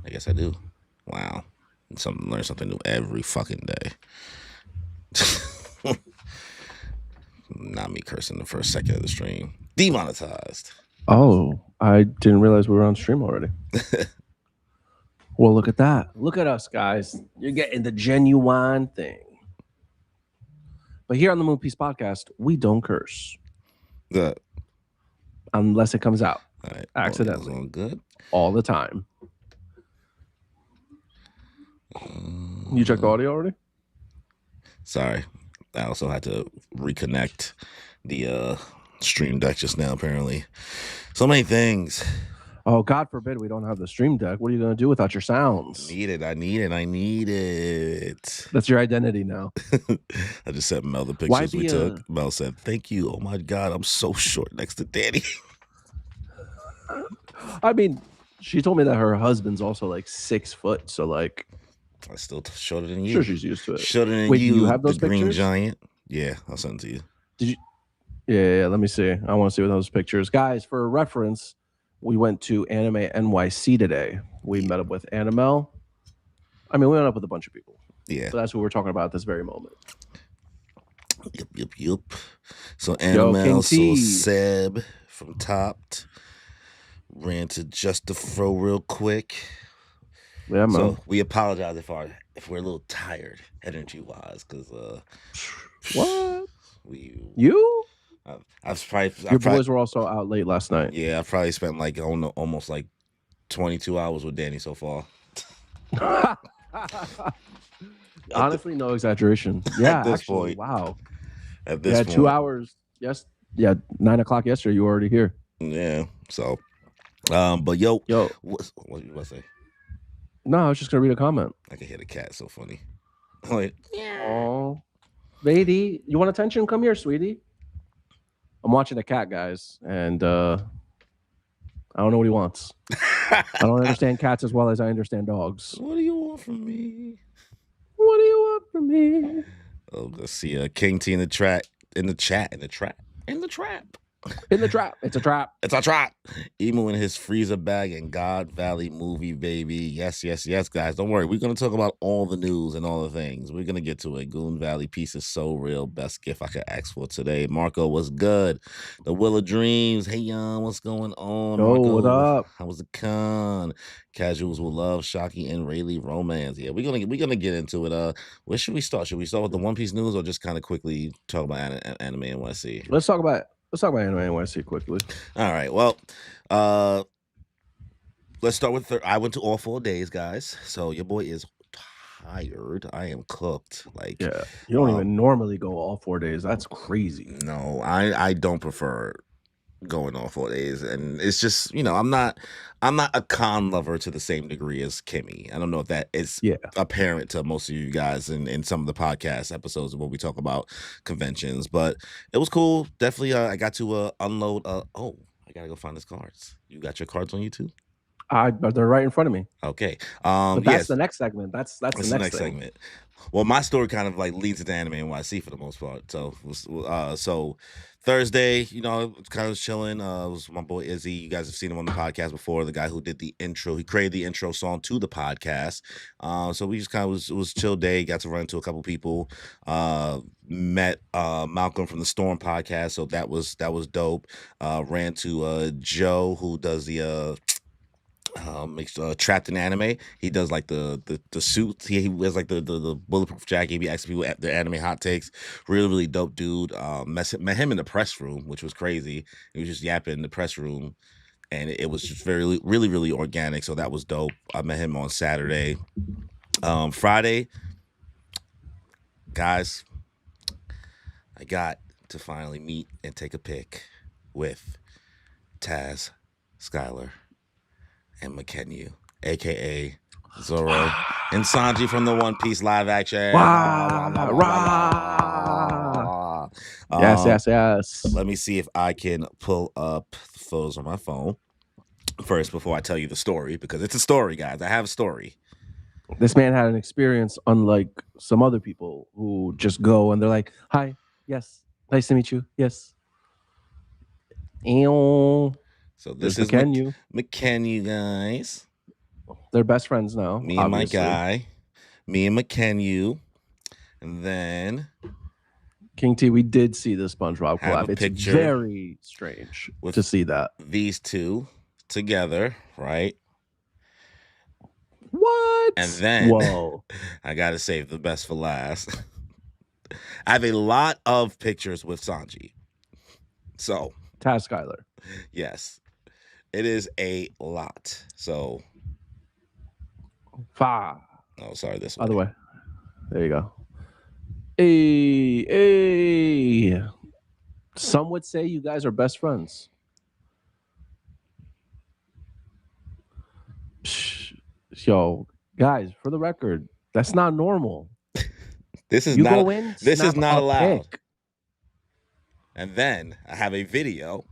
I guess I do. Wow. Learn something new every fucking day. Not me cursing the first second of the stream. Demonetized. Oh, I didn't realize we were on stream already. Well, look at that. Look at us, guys. You're getting the genuine thing. But here on the Moon Piece Podcast, we don't curse Good. unless it comes out All right. accidentally All good. all the time. You checked the audio already? Sorry. I also had to reconnect the stream deck just now, apparently. So many things. Oh, God forbid we don't have the stream deck. What are you going to do without your sounds? I need it. That's your identity now. I just sent Mel the pictures we took. Mel said, "Thank you. Oh my God, I'm so short next to Danny." I mean, she told me that her husband's also like 6 foot. So like, I still shorter than you. Sure, she's used to it. Shorter than Wait, you. Do you have those the pictures? Green Giant. Yeah, I'll send it to you. Did you? Yeah. Let me see. I want to see what those pictures, guys. For reference, we went to Anime NYC today. We met up with Animel. I mean, we went up with a bunch of people. Yeah. So that's what we're talking about at this very moment. Yep. So Animel saw Seb from Topped. Ran to Just the Fro real quick. Yeah, man. So we apologize if we're a little tired energy wise, because what you? Your boys were also out late last night. Yeah, I probably spent like almost like 22 hours with Danny so far. Honestly, no exaggeration. Yeah, at this actually, point. Wow. At this point. 2 hours. Yes. Yeah, 9 o'clock yesterday. You were already here. Yeah. So, but yo, what you want to say? No, I was just gonna read a comment. I can hear the cat. So funny. Like, oh, lady, you want attention? Come here, sweetie. I'm watching the cat, guys, and I don't know what he wants. I don't understand cats as well as I understand dogs. What do you want from me? What do you want from me? Oh, let's see. King T in the trap. In the trap. It's a trap. It's a trap. Emo in his freezer bag and God Valley movie, baby. Yes, guys. Don't worry. We're going to talk about all the news and all the things. We're going to get to it. Goon Valley piece is so real. Best gift I could ask for today. Marco, what's good? The Will of Dreams. Hey, y'all. What's going on? Yo, Marco, what up? How was the con? Casuals will love Shocky and Rayleigh romance. Yeah, we're gonna get into it. Where should we start? Should we start with the One Piece news or just kind of quickly talk about anime NYC? Let's talk about Anime NYC quickly. All right. Well, let's start with I went to all 4 days, guys. So your boy is tired. I am cooked. Like, yeah, you don't even normally go all 4 days. That's crazy. No, I don't prefer going all 4 days, and it's just, I'm not a con lover to the same degree as Kimmy. I don't know if that is apparent to most of you guys in some of the podcast episodes when we talk about conventions, but it was cool. Definitely, I got to unload. I gotta go find his cards. You got your cards on you too? They're right in front of me. Okay. But that's the next segment. That's the next segment. Well, my story kind of like leads into Anime NYC for the most part. So Thursday, kind of chilling. It was my boy Izzy. You guys have seen him on the podcast before. The guy who did the intro. He created the intro song to the podcast. So we just kind of it was chill day. Got to run into a couple people. Met Malcolm from the Storm podcast. So that was dope. Ran to Joe, who does the makes Trapped in Anime. He does like the suits. He wears like the bulletproof jacket. He asks people their anime hot takes. Really dope dude. Met him in the press room, which was crazy. He was just yapping in the press room, and it was just really organic. So that was dope. I met him on Saturday. Friday, guys, I got to finally meet and take a pic with Taz, Skylar, and McKenyu, aka Zoro, and Sanji from the One Piece live action. Yes. Let me see if I can pull up the photos on my phone first before I tell you the story, because it's a story, guys. I have a story. This man had an experience unlike some other people who just go and they're like, "Hi, yes, nice to meet you, yes." So this is McKenyu, guys. They're best friends now. Me and obviously. my guy, me and McKenyu, and then King T, we did see the SpongeBob have collab. a It's picture very strange with to see that. these two together, right? What? And then Whoa. I gotta save the best for last. I have a lot of pictures with Sanji. So Taz Skyler. yes, it is a lot. So Fa. oh, sorry, this By the way. way, there you go. Hey, hey. Some would say you guys are best friends. Psh, yo, guys, for the record, that's not normal. This is You not. go in, This is snap not a allowed. pic. And then I have a video.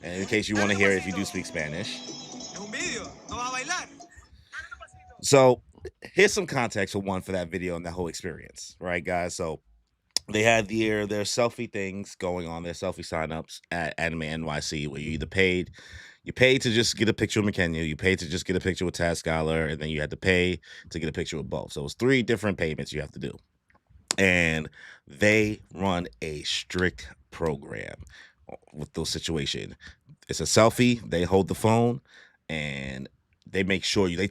And in case you want to hear it, if you do speak Spanish. So here's some context for that video and that whole experience, right, guys? So they had their selfie things going on, their selfie signups at Anime NYC, where you either paid to just get a picture with McKenna, you paid to just get a picture with Taz Scholar, and then you had to pay to get a picture with both. So it was 3 different payments you have to do. And they run a strict program with those situations. It's a selfie, they hold the phone, and they make sure they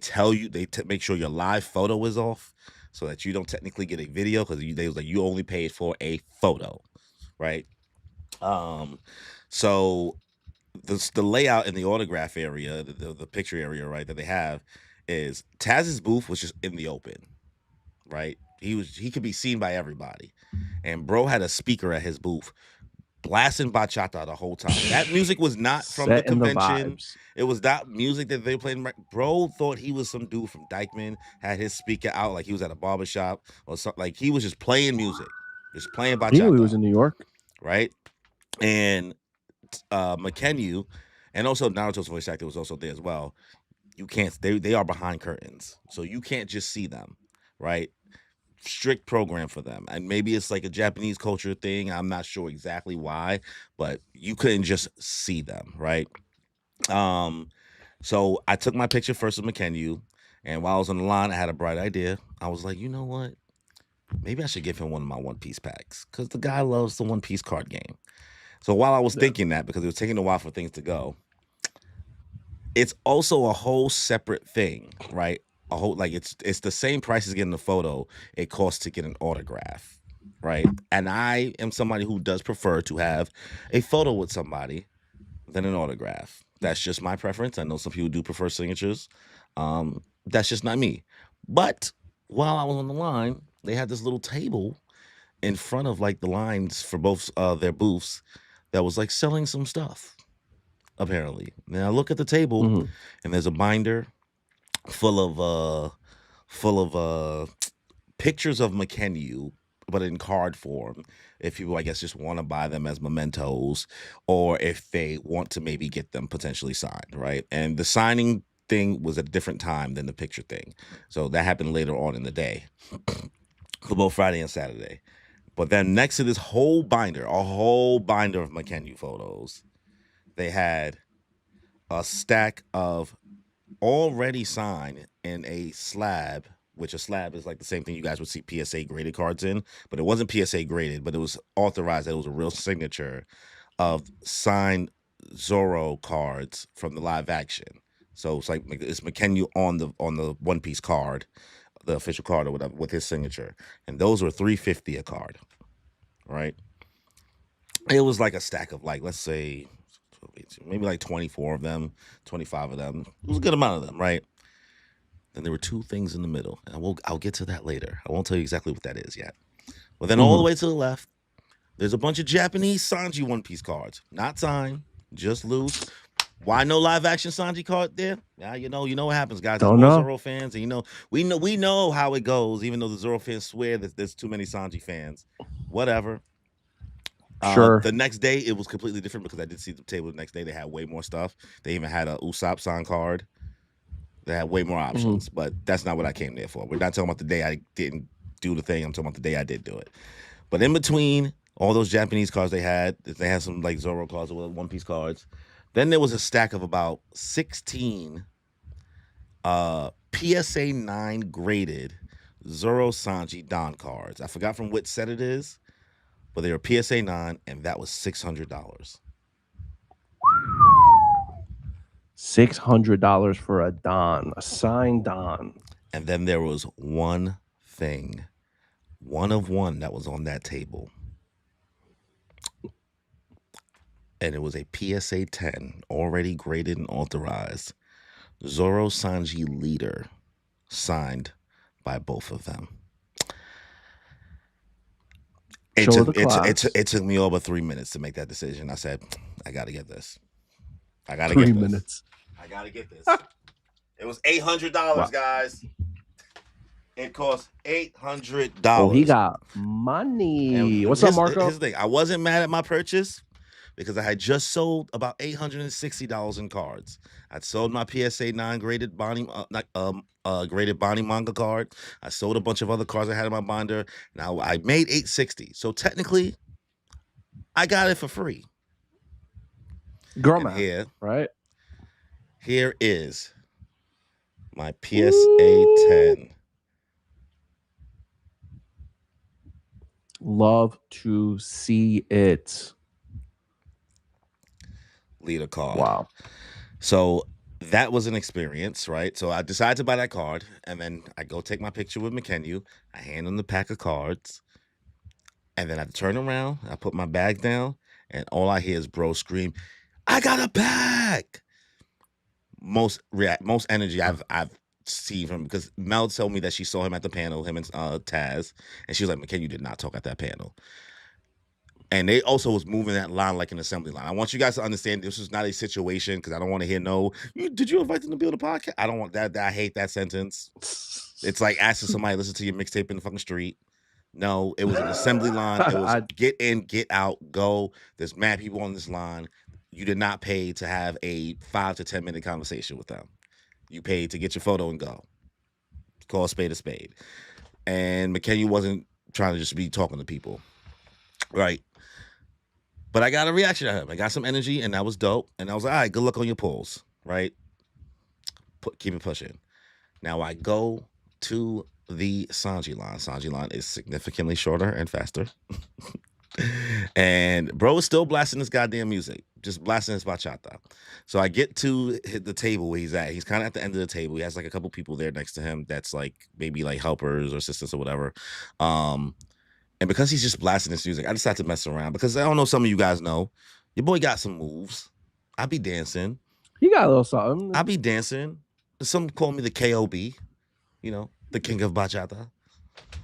make sure your live photo is off so that you don't technically get a video, because they was like, you only paid for a photo, right? So the layout in the autograph area, the picture area, right, that they have is Taz's booth was just in the open, right? He could be seen by everybody, and bro had a speaker at his booth blasting bachata the whole time. That music was not from the Setting the convention. vibes. It was that music that they played. Bro thought he was some dude from Dykeman, had his speaker out like he was at a barbershop or something. Like he was just playing music, just playing bachata. He knew he was in New York. Right? And McKenyu, and also Naruto's voice actor was also there as well. You can't, they are behind curtains, so you can't just see them, right? Strict program for them, and maybe it's like a Japanese culture thing. I'm not sure exactly why, but you couldn't just see them, right? So I took my picture first with McKenyu, and while I was on the line, I had a bright idea. I was like, you know what? Maybe I should give him one of my One Piece packs, because the guy loves the One Piece card game. So while I was thinking that, because it was taking a while for things to go, it's also a whole separate thing, right? A whole, like, it's the same price as getting a photo it costs to get an autograph, right? And I am somebody who does prefer to have a photo with somebody than an autograph. That's just my preference. I know some people do prefer signatures. That's just not me. But while I was on the line, they had this little table in front of like the lines for both their booths that was like selling some stuff, apparently. Now I look at the table and there's a binder full of pictures of McKenyu, but in card form. If people, I guess, just want to buy them as mementos, or if they want to maybe get them potentially signed, right? And the signing thing was at a different time than the picture thing, so that happened later on in the day for both Friday and Saturday. But then next to this whole binder, a whole binder of McKenyu photos, they had a stack of already signed in a slab, which a slab is like the same thing you guys would see PSA graded cards in, but it wasn't PSA graded, but it was authorized that it was a real signature of signed Zoro cards from the live action. So it's like it's McKenyu on the One Piece card, the official card or whatever, with his signature, and those were $350 a card, right? It was like a stack of, like, let's say maybe like 24 of them, 25 of them. It was a good amount of them, right? Then there were 2 things in the middle, and I'll get to that later. I won't tell you exactly what that is yet. But then all the way to the left, there's a bunch of Japanese Sanji One Piece cards, not signed, just loose. Why no live action Sanji card there? Yeah, you know what happens, guys. There's more Zoro fans, and we know how it goes. Even though the Zoro fans swear that there's too many Sanji fans, whatever. Sure. The next day it was completely different, because I did see the table the next day. They had way more stuff. They even had a Usopp signed card. They had way more options, but that's not what I came there for. We're not talking about the day I didn't do the thing. I'm talking about the day I did do it. But in between All those Japanese cards they had some like Zoro cards or One Piece cards. Then there was a stack of about 16 PSA 9 graded Zoro Sanji Don cards. I forgot from which set it is, but they were PSA 9, and that was $600. $600 for a Don, a signed Don. And then there was one thing, one of one that was on that table. And it was a PSA 10, already graded and authorized. Zoro Sanji Leader, signed by both of them. It took me over 3 minutes to make that decision. I said, I got to get this. I got to get this. 3 minutes. I got to get this. It was $800, wow. Guys. It cost $800. Oh, he got money. And what's up, Marco? Here's the thing. I wasn't mad at my purchase because I had just sold about $860 in cards. I'd sold my PSA 9 graded Bonnie graded Bonnie manga card. I sold a bunch of other cards I had in my binder. Now I made $860. So technically, I got it for free. Girl math, here, right? Here is my PSA 10. Love to see it. Leader card. Wow. So that was an experience, right? So I decided to buy that card, and then I go take my picture with McKenna. I hand him the pack of cards, and then I turn around, I put my bag down, and all I hear is bro scream, "I got a bag!" Most energy I've seen from, because Mel told me that she saw him at the panel, him and Taz, and she was like, McKenna, you did not talk at that panel. And they also was moving that line like an assembly line. I want you guys to understand this is not a situation, because I don't want to hear did you invite them to build a podcast? I don't want that. I hate that sentence. It's like asking somebody to listen to your mixtape in the fucking street. No, it was an assembly line. It was get in, get out, go. There's mad people on this line. You did not pay to have a 5 to 10 minute conversation with them. You paid to get your photo and go. Call a spade a spade. And McKenna wasn't trying to just be talking to people. Right. But I got a reaction out of him. I got some energy, and that was dope. And I was like, all right, good luck on your polls. Right. Keep it pushing. Now I go to the Sanji line. Sanji line is significantly shorter and faster. And bro is still blasting this goddamn music, just blasting his bachata. So I get to the table where he's at. He's kind of at the end of the table. He has like a couple people there next to him that's like maybe like helpers or assistants or whatever. And because he's just blasting this music, I decided to mess around, because I don't know, some of you guys know, your boy got some moves. I be dancing. He got a little something. I be dancing. Some call me the KOB, the king of bachata.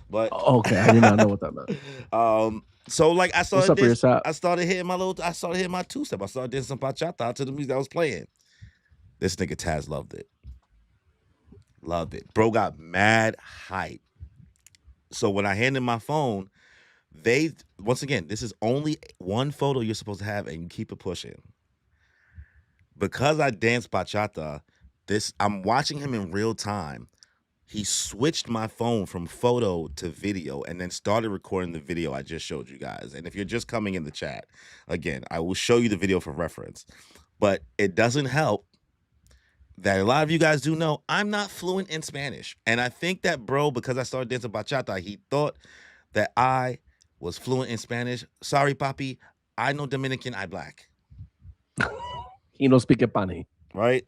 But okay, I did not know what that meant. So like I started hitting my two-step. I started dancing some bachata to the music that was playing. This nigga Taz loved it. Loved it. Bro got mad hype. So when I handed my phone, once again, this is only one photo you're supposed to have, and you keep it pushing. Because I danced bachata, I'm watching him in real time. He switched my phone from photo to video and then started recording the video I just showed you guys. And if you're just coming in the chat, again, I will show you the video for reference. But it doesn't help that a lot of you guys do know I'm not fluent in Spanish. And I think that bro, because I started dancing bachata, he thought that I was fluent in Spanish. Sorry, papi. I know Dominican, I black. He no speak Spanish. Right?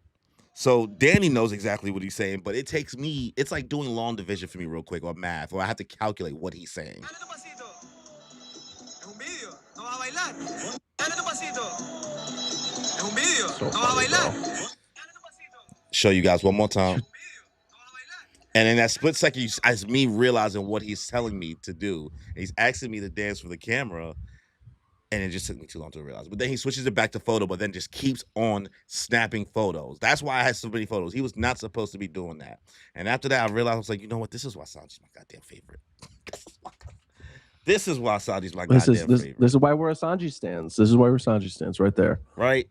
So Danny knows exactly what he's saying, but it takes me, it's like doing long division for me real quick, or math, or I have to calculate what he's saying. Show you guys one more time. And in that split second, as me realizing what he's telling me to do, he's asking me to dance for the camera. And it just took me too long to realize. But then he switches it back to photo, but then just keeps on snapping photos. That's why I had so many photos. He was not supposed to be doing that. And after that, I realized, I was like, you know what? This is why Sanji's my goddamn favorite. This is why Sanji's my goddamn favorite. This is why we're a Sanji stands. This is why we're Sanji stands right there. Right.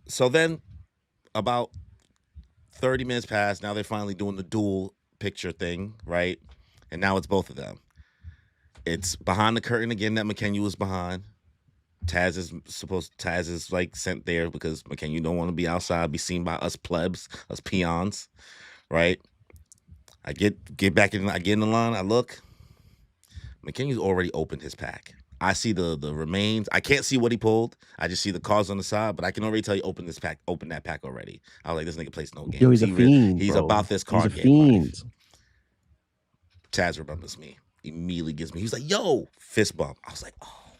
So then about 30 minutes passed. Now they're finally doing the dual picture thing, right? And now it's both of them. It's behind the curtain again that McKenna was behind. Taz is like sent there because McKenna don't want to be outside, be seen by us plebs, us peons, right? I get back in, I get in the line, I look. McKenna's already opened his pack. I see the remains. I can't see what he pulled. I just see the cards on the side, but I can already tell you open that pack already. I was like, this nigga plays no games. Yo, he's a fiend. He's bro. about this card he's a game fiend. life. Taz remembers me. Immediately gives me. He's like, yo, fist bump. I was like, oh,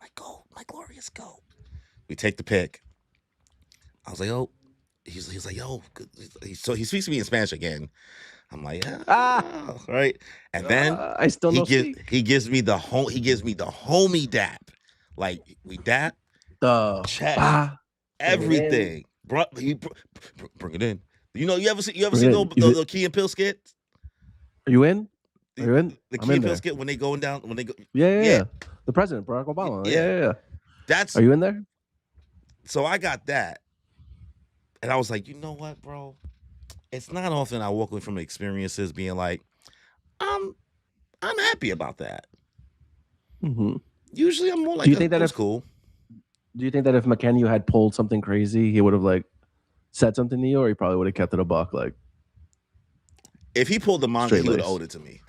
my gold, my glorious gold. We take the pick. I was like, oh, he's like, yo. So he speaks to me in Spanish again. I'm like, right. And then I still he gives me the homie dap. Like we dap the chest, everything. Bring it in. You ever see the Key and Peele skit? Are you in? Are you in? The Key and Peele skit when they going down when they go. Yeah. The president, Barack Obama. Yeah. That's. Are you in there? So I got that, and I was like, you know what, bro? It's not often I walk away from experiences being like, I'm happy about that. Mm-hmm. Usually I'm more like, do you think that it's cool? Do you think that if McKenna had pulled something crazy, he would have like said something to you, or he probably would have kept it a buck? Like, if he pulled the manga, he would have owed it to me.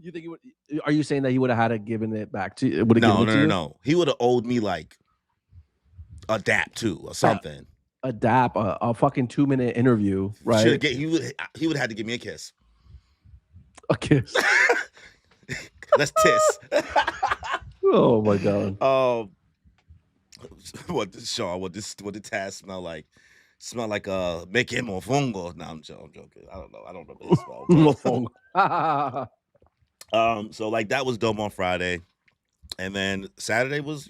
You think he would? Are you saying that he would have had to given it back to you? No. He would have owed me like a dap too or something. A dap, a fucking 2-minute interview, right? He would have had to give me a kiss. A kiss. Let's tiss. Oh my god. What the Taz smell like? Smell like make him mofongo. No, I'm joking. I don't know. I don't remember the smell. Mofongo. So like that was dope on Friday, and then Saturday was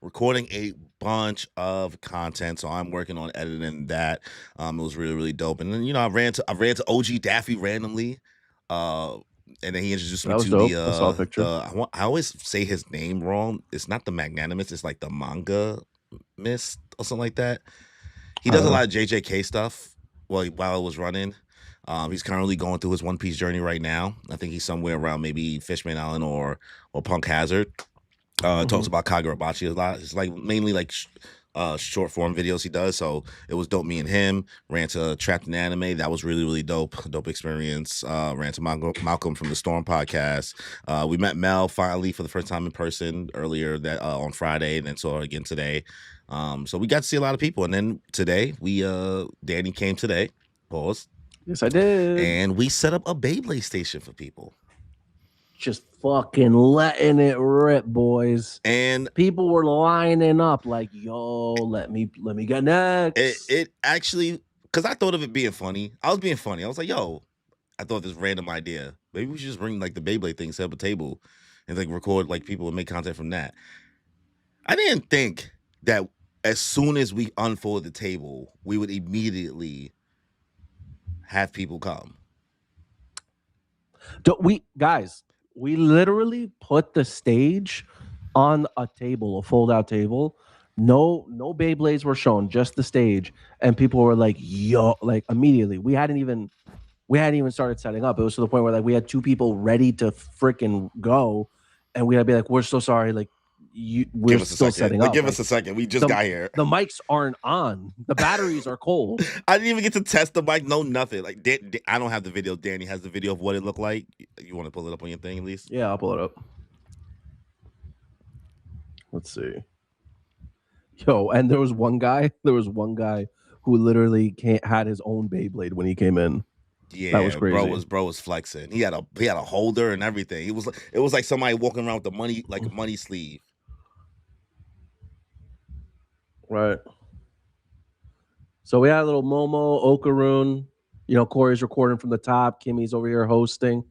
recording a bunch of content. So I'm working on editing that. It was really, really dope. And then I ran to OG Daffy randomly. And then he introduced me to dope. I saw a picture. I always say his name wrong. It's not the Magnanimous. It's like the Manga Mist or something like that. He does a lot of JJK stuff while it was running. He's currently going through his One Piece journey right now. I think he's somewhere around maybe Fishman Island or Punk Hazard. Talks about Kagurabachi a lot. It's like mainly like short form videos he does. So it was dope. Me and him ran to Trapped in Anime. That was really, really dope. Dope experience. Ran to Malcolm from the Storm podcast. We met Mel finally for the first time in person earlier that on Friday, and then saw her again today. So we got to see a lot of people. And then today Danny came today. Pause. Yes, I did. And we set up a Beyblade station for people. Just fucking letting it rip, boys. And people were lining up like, yo, let me get next. It actually, because I thought of it being funny. I was being funny. I was like, yo, I thought this random idea. Maybe we should just bring like the Beyblade thing, set up a table, and like record like people and make content from that. I didn't think that as soon as we unfold the table, we would immediately have people come. We literally put the stage on a table, a fold-out table. No Beyblades were shown, just the stage, and people were like, "Yo!" Like immediately. We hadn't even started setting up. It was to the point where like we had 2 people ready to freaking go, and we had to be like, "We're so sorry." Like, we're still setting up. Give us a second. We just got here. The mics aren't on. The batteries are cold. I didn't even get to test the mic. No, nothing. Like I don't have the video. Danny has the video of what it looked like. You want to pull it up on your thing at least? Yeah, I'll pull it up. Let's see. Yo, and there was one guy who literally had his own Beyblade when he came in. Yeah, that was crazy. Bro was flexing. He had a holder and everything. It was like somebody walking around with the money, like a money sleeve. Right. So we had a little Momo, Okaroon. Corey's recording from the top. Kimmy's over here hosting.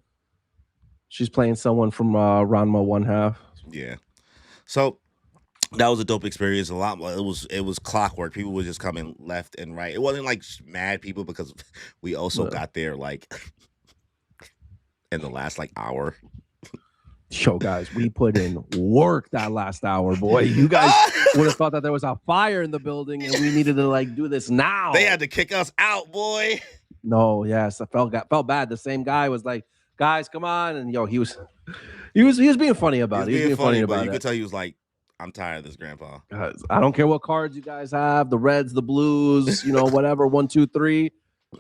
She's playing someone from Ranma 1/2. Yeah. So that was a dope experience. A lot. It was clockwork. People were just coming left and right. It wasn't like mad people because we also got there like in the last like hour. Yo, guys, we put in work that last hour, boy. You guys would have thought that there was a fire in the building and we needed to like do this now. They had to kick us out, boy. No, yes, I felt bad. The same guy was like, guys, come on. And he was being funny about it. He was being funny but about you it. could tell he was like, I'm tired of this, Grandpa. Guys, I don't care what cards you guys have, the reds, the blues, whatever. 1, 2, 3.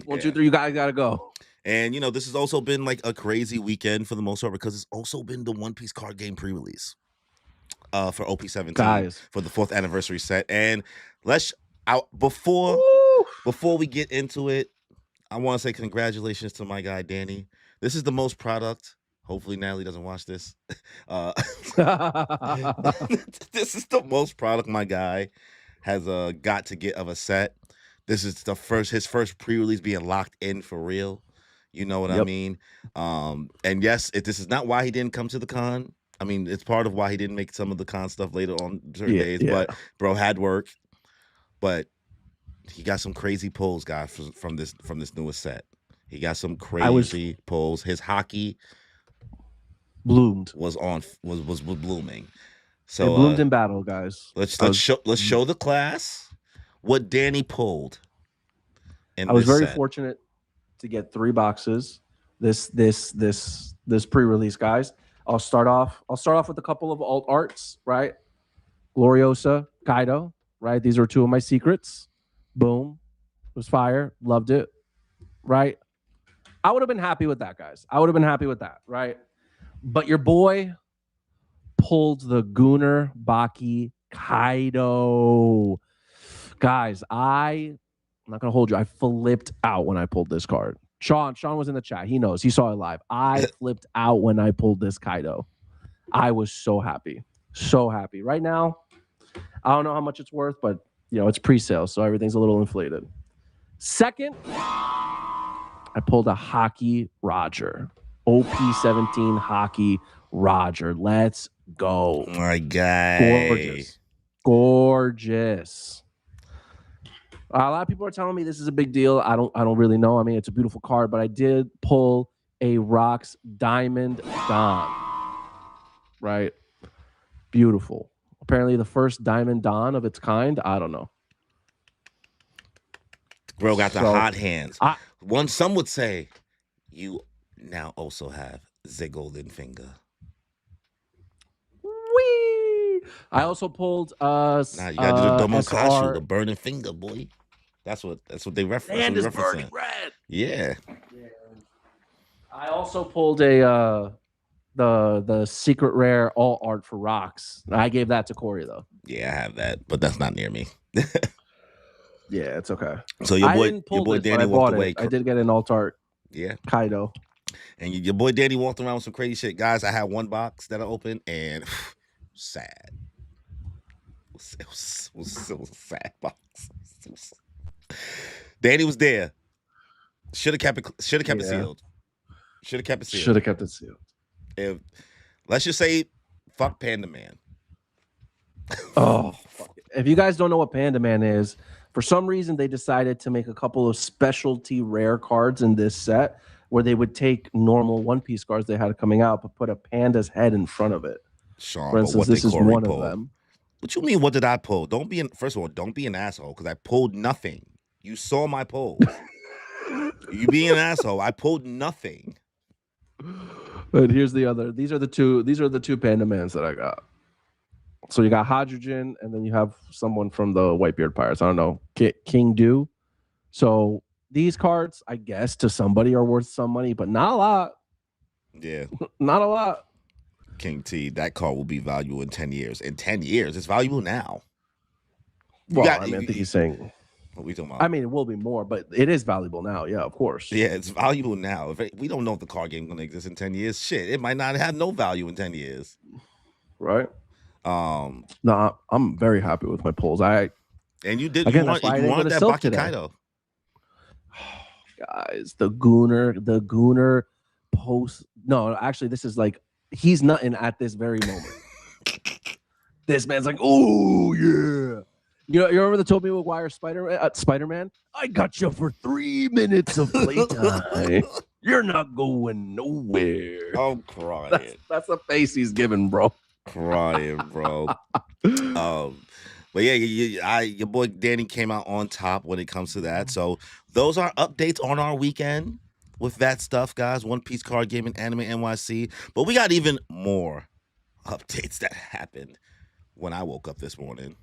1, 2, 3, you guys gotta go. And this has also been like a crazy weekend for the most part because it's also been the One Piece card game pre-release for OP17 Guys. for the 4th anniversary set. And before we get into it, I want to say congratulations to my guy Danny. This is the most product. Hopefully Natalie doesn't watch this. This is the most product my guy has got to get of a set. This is his first pre-release being locked in for real. You know what I mean? And yes, this is not why he didn't come to the con. I mean, it's part of why he didn't make some of the con stuff later on certain days. But bro had work. But he got some crazy pulls, guys, from this newest set. He got some crazy pulls. His hockey bloomed. Was blooming. So it bloomed in battle, guys. Let's show the class what Danny pulled. I was very fortunate to get 3 boxes. This pre-release, guys. I'll start off with a couple of alt arts, right? Gloriosa, Kaido, right? These are 2 of my secrets. Boom. It was fire. Loved it. Right? I would have been happy with that, guys. I would have been happy with that, right? But your boy pulled the Gunnar Baki Kaido. Guys, I'm not going to hold you. I flipped out when I pulled this card. Sean was in the chat. He knows. He saw it live. I flipped out when I pulled this Kaido. I was so happy. So happy. Right now, I don't know how much it's worth, but it's pre-sale, so everything's a little inflated. Second, I pulled a Hockey Roger. OP17 Hockey Roger. Let's go. My guy. Gorgeous. A lot of people are telling me this is a big deal. I don't really know. I mean, it's a beautiful card, but I did pull a Rocks Diamond Don. Right? Beautiful. Apparently the first Diamond Don of its kind. I don't know. Bro got the hot hands. Some would say you now also have the golden finger. Whee! I also pulled you gotta do the Domokashu, the burning finger, boy. That's what they reference. And it's burning red. Yeah. I also pulled the secret rare all art for Rocks. I gave that to Corey though. Yeah, I have that, but that's not near me. Yeah, it's okay. So your boy Danny walked away. I did get an alt art. Yeah. Kaido. And your boy Danny walked around with some crazy shit. Guys, I had 1 box that I opened and sad. It was a sad box. Danny was there. Should have kept it sealed. Should have kept it sealed. If let's just say fuck Panda Man. Oh, if you guys don't know what Panda Man is, for some reason they decided to make a couple of specialty rare cards in this set where they would take normal One Piece cards they had coming out but put a panda's head in front of it. Sean, for instance, this is one of them. What you mean? What did I pull? First of all, don't be an asshole because I pulled nothing. You saw my pull. You being an asshole. I pulled nothing. But here's the other. These are the two Panda Mans that I got. So you got Hydrogen, and then you have someone from the Whitebeard Pirates. I don't know, King Do. So these cards, I guess, to somebody are worth some money, but not a lot. Yeah, not a lot. King T, that card will be valuable in 10 years. In 10 years, it's valuable now. I think he's saying. What are we talking about? I mean, it will be more, but it is valuable now. Yeah, of course. Yeah, it's valuable now. We don't know if the card game is going to exist in 10 years. Shit, it might not have no value in 10 years. Right. No, I'm very happy with my pulls. And you did. Again, you wanted that Baki Kaido. Guys, the Gunnar post. No, actually, this is like he's nutting at this very moment. This man's like, oh yeah. You remember the Tobey Maguire Spider-Man? I got you for 3 minutes of playtime. You're not going nowhere. I'm crying. That's the face he's giving, bro. Crying, bro. But yeah, your boy Danny came out on top when it comes to that. So those are updates on our weekend with that stuff, guys. One Piece Card Game and Anime NYC. But we got even more updates that happened when I woke up this morning.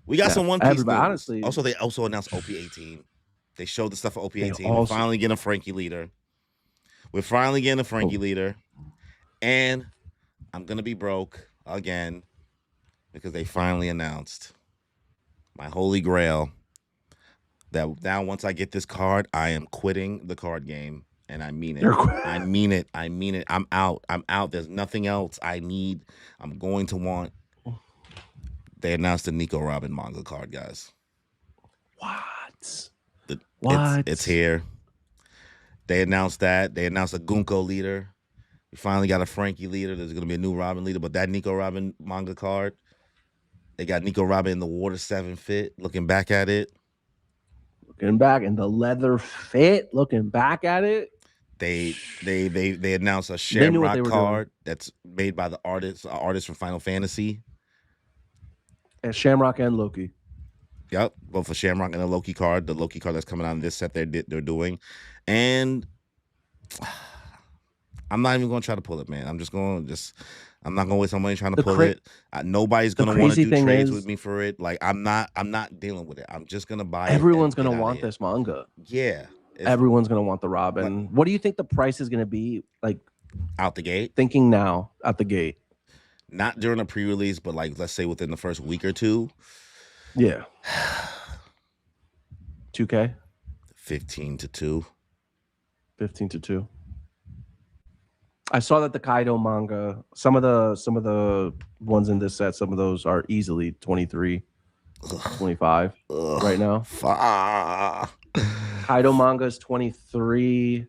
We got some One Piece news. Honestly, also, they also announced OP18. They showed the stuff for OP18. Also, We're finally getting a Frankie leader. And I'm going to be broke again because they finally announced my holy grail that now once I get this card, I am quitting the card game. And I mean it. I mean it. I'm out. There's nothing else I need. I'm going to want. They announced the Nico Robin manga card, guys. What? It's here. They announced that. They announced a Gunko leader. We finally got a Frankie leader. There's going to be a new Robin leader. But that Nico Robin manga card, they got Nico Robin in the Water 7 fit. Looking back at it. Looking back in the leather fit. Looking back at it. They announced a Shamrock card that's made by the artist from Final Fantasy. And Shamrock and Loki. Yep, both for Shamrock and the Loki card that's coming out in this set they're doing. And I'm not even going to try to pull it, man. I'm not going to waste my money trying to pull it. Nobody's going to want to do trades with me for it. Like I'm not dealing with it. I'm just going to buy it. Everyone's going to want this manga. Yeah. Everyone's going to want the Robin. What do you think the price is going to be like out the gate? Thinking now out the gate. Not during a pre-release, but like let's say within the first week or two. Yeah. 2K? 15 to 2. 15 to 2. I saw that the Kaido manga, some of the ones in this set, some of those are easily 23, 25 right now. Kaido manga is 23.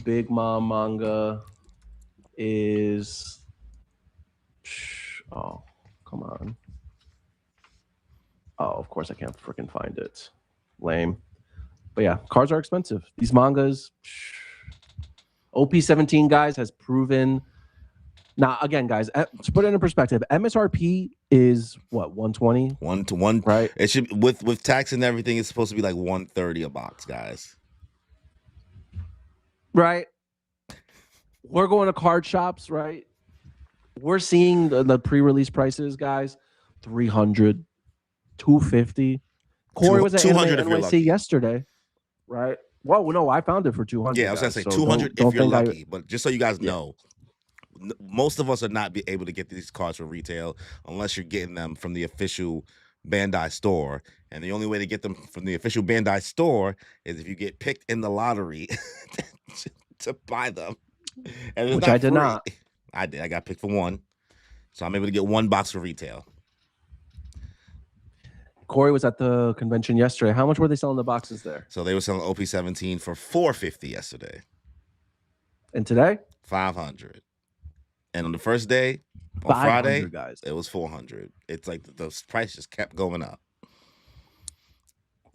Big Mom manga is come on. Oh, of course I can't freaking find it. Lame. But yeah, cards are expensive. These mangas, OP17 guys has proven. Now again, guys, to put it in perspective, MSRP is what 120, 1 to 1, right? It should with tax and everything. It's supposed to be like 130 a box, guys. Right. We're going to card shops, right? We're seeing the pre-release prices, guys. 300, 250. Corey was at 200 NYC yesterday, right? Well, no, I found it for 200. Yeah, I was gonna say 200 if you're lucky. But just so you guys know, most of us are not able to get these cards for retail unless you're getting them from the official Bandai store. And the only way to get them from the official Bandai store is if you get picked in the lottery to buy them. And which I did not. I did. I got picked for one. So I'm able to get one box for retail. Corey was at the convention yesterday. How much were they selling the boxes there? So they were selling OP17 for $450 yesterday. And today? $500. And on the first day, on Friday, guys. It was $400. It's like the price just kept going up.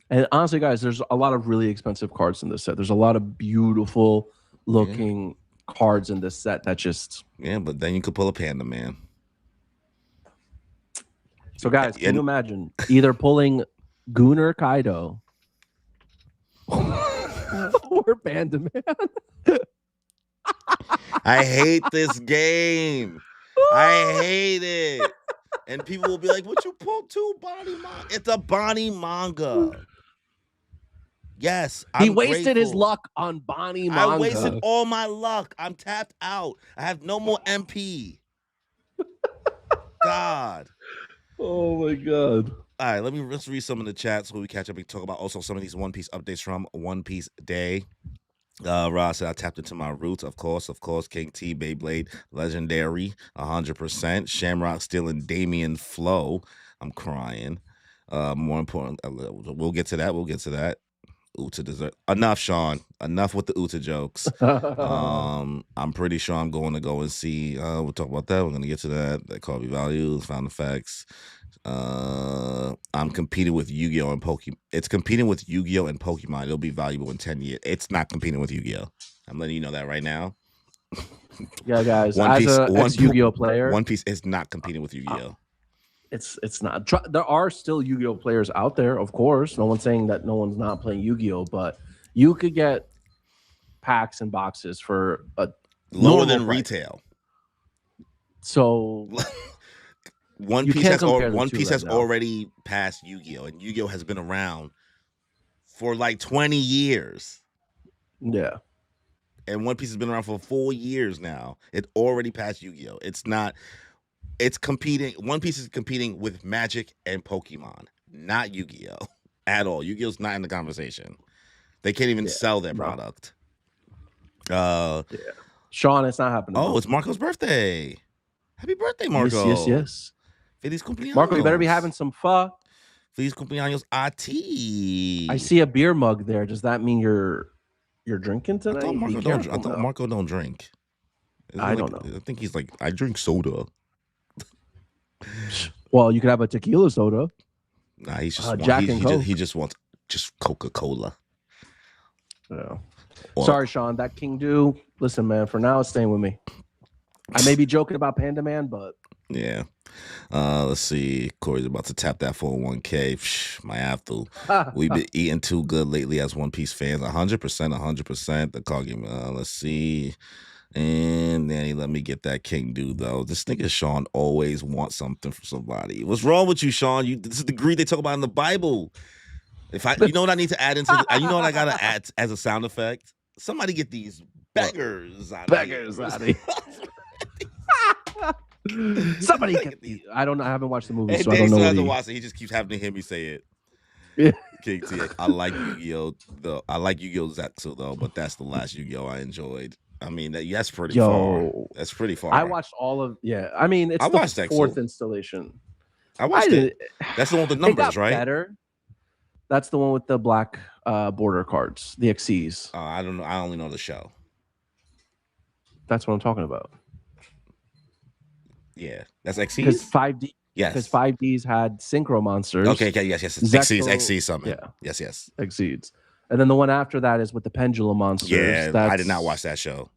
And honestly, guys, there's a lot of really expensive cards in this set. There's a lot of beautiful looking cards in this set that just... Yeah, but then you could pull a Panda Man. So, guys, can you imagine either pulling Gunner Kaido or Panda Man? I hate this game. I hate it. And people will be like, "What you pulled two Bonnie manga?" It's a Bonnie manga. Yes, he wasted his luck on Bonnie manga. I wasted all my luck. I'm tapped out. I have no more MP. God. Oh my God. All right, let's read some of the chats so we catch up and talk about also some of these One Piece updates from One Piece Day. Ross said, I tapped into my roots, of course. King T, Beyblade, legendary, 100%. Shamrock stealing Damien Flow. I'm crying. More important, we'll get to that. Uta dessert. Enough, Sean. Enough with the Uta jokes. I'm pretty sure I'm going to go and see. We'll talk about that. We're going to get to that. That call me values, found effects. I'm competing with Yu-Gi-Oh! And Pokemon. It's competing with Yu-Gi-Oh! And Pokemon. It'll be valuable in 10 years. It's not competing with Yu-Gi-Oh! I'm letting you know that right now. Yeah, guys. As a Yu-Gi-Oh! Player, One Piece is not competing with Yu-Gi-Oh! It's not. There are still Yu-Gi-Oh! Players out there, of course. No one's saying that no one's not playing Yu-Gi-Oh! But you could get packs and boxes for a lower than price. retail. So One you Piece can't has compare the One two Piece right has now. already passed Yu-Gi-Oh, and Yu-Gi-Oh has been around for like 20 years. Yeah. And One Piece has been around for 4 years now. It already passed Yu-Gi-Oh. It's competing. One Piece is competing with Magic and Pokemon, not Yu-Gi-Oh at all. Yu-Gi-Oh's not in the conversation. They can't even sell their product. Yeah. Sean, it's not happening. Oh, it's Marco's birthday. Happy birthday, Marco. Yes. Feliz cumpleaños. Marco, you better be having some pho. Feliz cumpleaños a ti. I see a beer mug there. Does that mean you're drinking tonight? I thought Marco don't drink. I don't know. I think he's like, I drink soda. Well, you could have a tequila soda. Nah, he's just he just wants Coca-Cola. Yeah. Sorry, Sean. That King Do. Listen, man. For now, it's staying with me. I may be joking about Panda Man, but yeah. Let's see. Corey's about to tap that 401k. Might have to. We've been eating too good lately as One Piece fans. 100%. The card game. Let's see. And Danny, let me get that King Dude though. This nigga Sean always wants something from somebody. What's wrong with you, Sean? This is the greed they talk about in the Bible. You know what I need to add into you know what I gotta add as a sound effect? Somebody get these beggars out of here. Somebody get these. I don't know. I haven't watched the movie, so I don't know. Hasn't watched it. He just keeps having to hear me say it. Yeah. King T, I like Yu-Gi-Oh though. I like Yu-Gi-Oh Zetsu though, but that's the last Yu-Gi-Oh I enjoyed. I mean, that's pretty far. That's pretty far. I watched all of I mean, it's the fourth installation. I watched it. That's the one with the numbers, right? Better. That's the one with the black border cards, the XCs. I don't know. I only know the show. That's what I'm talking about. Yeah, that's XCs. Because 5D. Yes. Because 5Ds had synchro monsters. Okay. Yes. XCs summon. Yeah. Yes. XCs. And then the one after that is with the pendulum monsters. Yeah, I did not watch that show.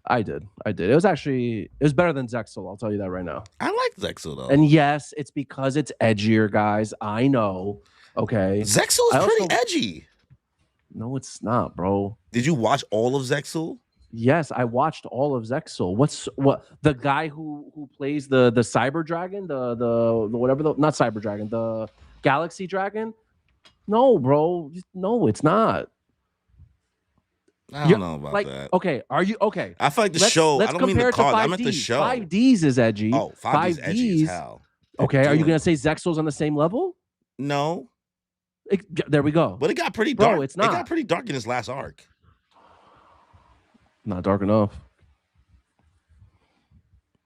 I did. It was better than Zexal. I'll tell you that right now. I like Zexal though. And yes, it's because it's edgier, guys. I know. Okay. Zexal is pretty edgy. No, it's not, bro. Did you watch all of Zexal? Yes, I watched all of Zexal. What the guy who plays the Cyber Dragon, the whatever, not Cyber Dragon, the Galaxy Dragon? No, bro. No, it's not. I don't know about that. Okay, are you okay? I feel like the show. I don't mean the card. I meant the show. 5Ds is edgy. Oh, 5Ds is edgy as hell. Okay, are you gonna say Zexal's on the same level? No. There we go. But it got pretty dark. Bro, it's not. It got pretty dark in his last arc. Not dark enough.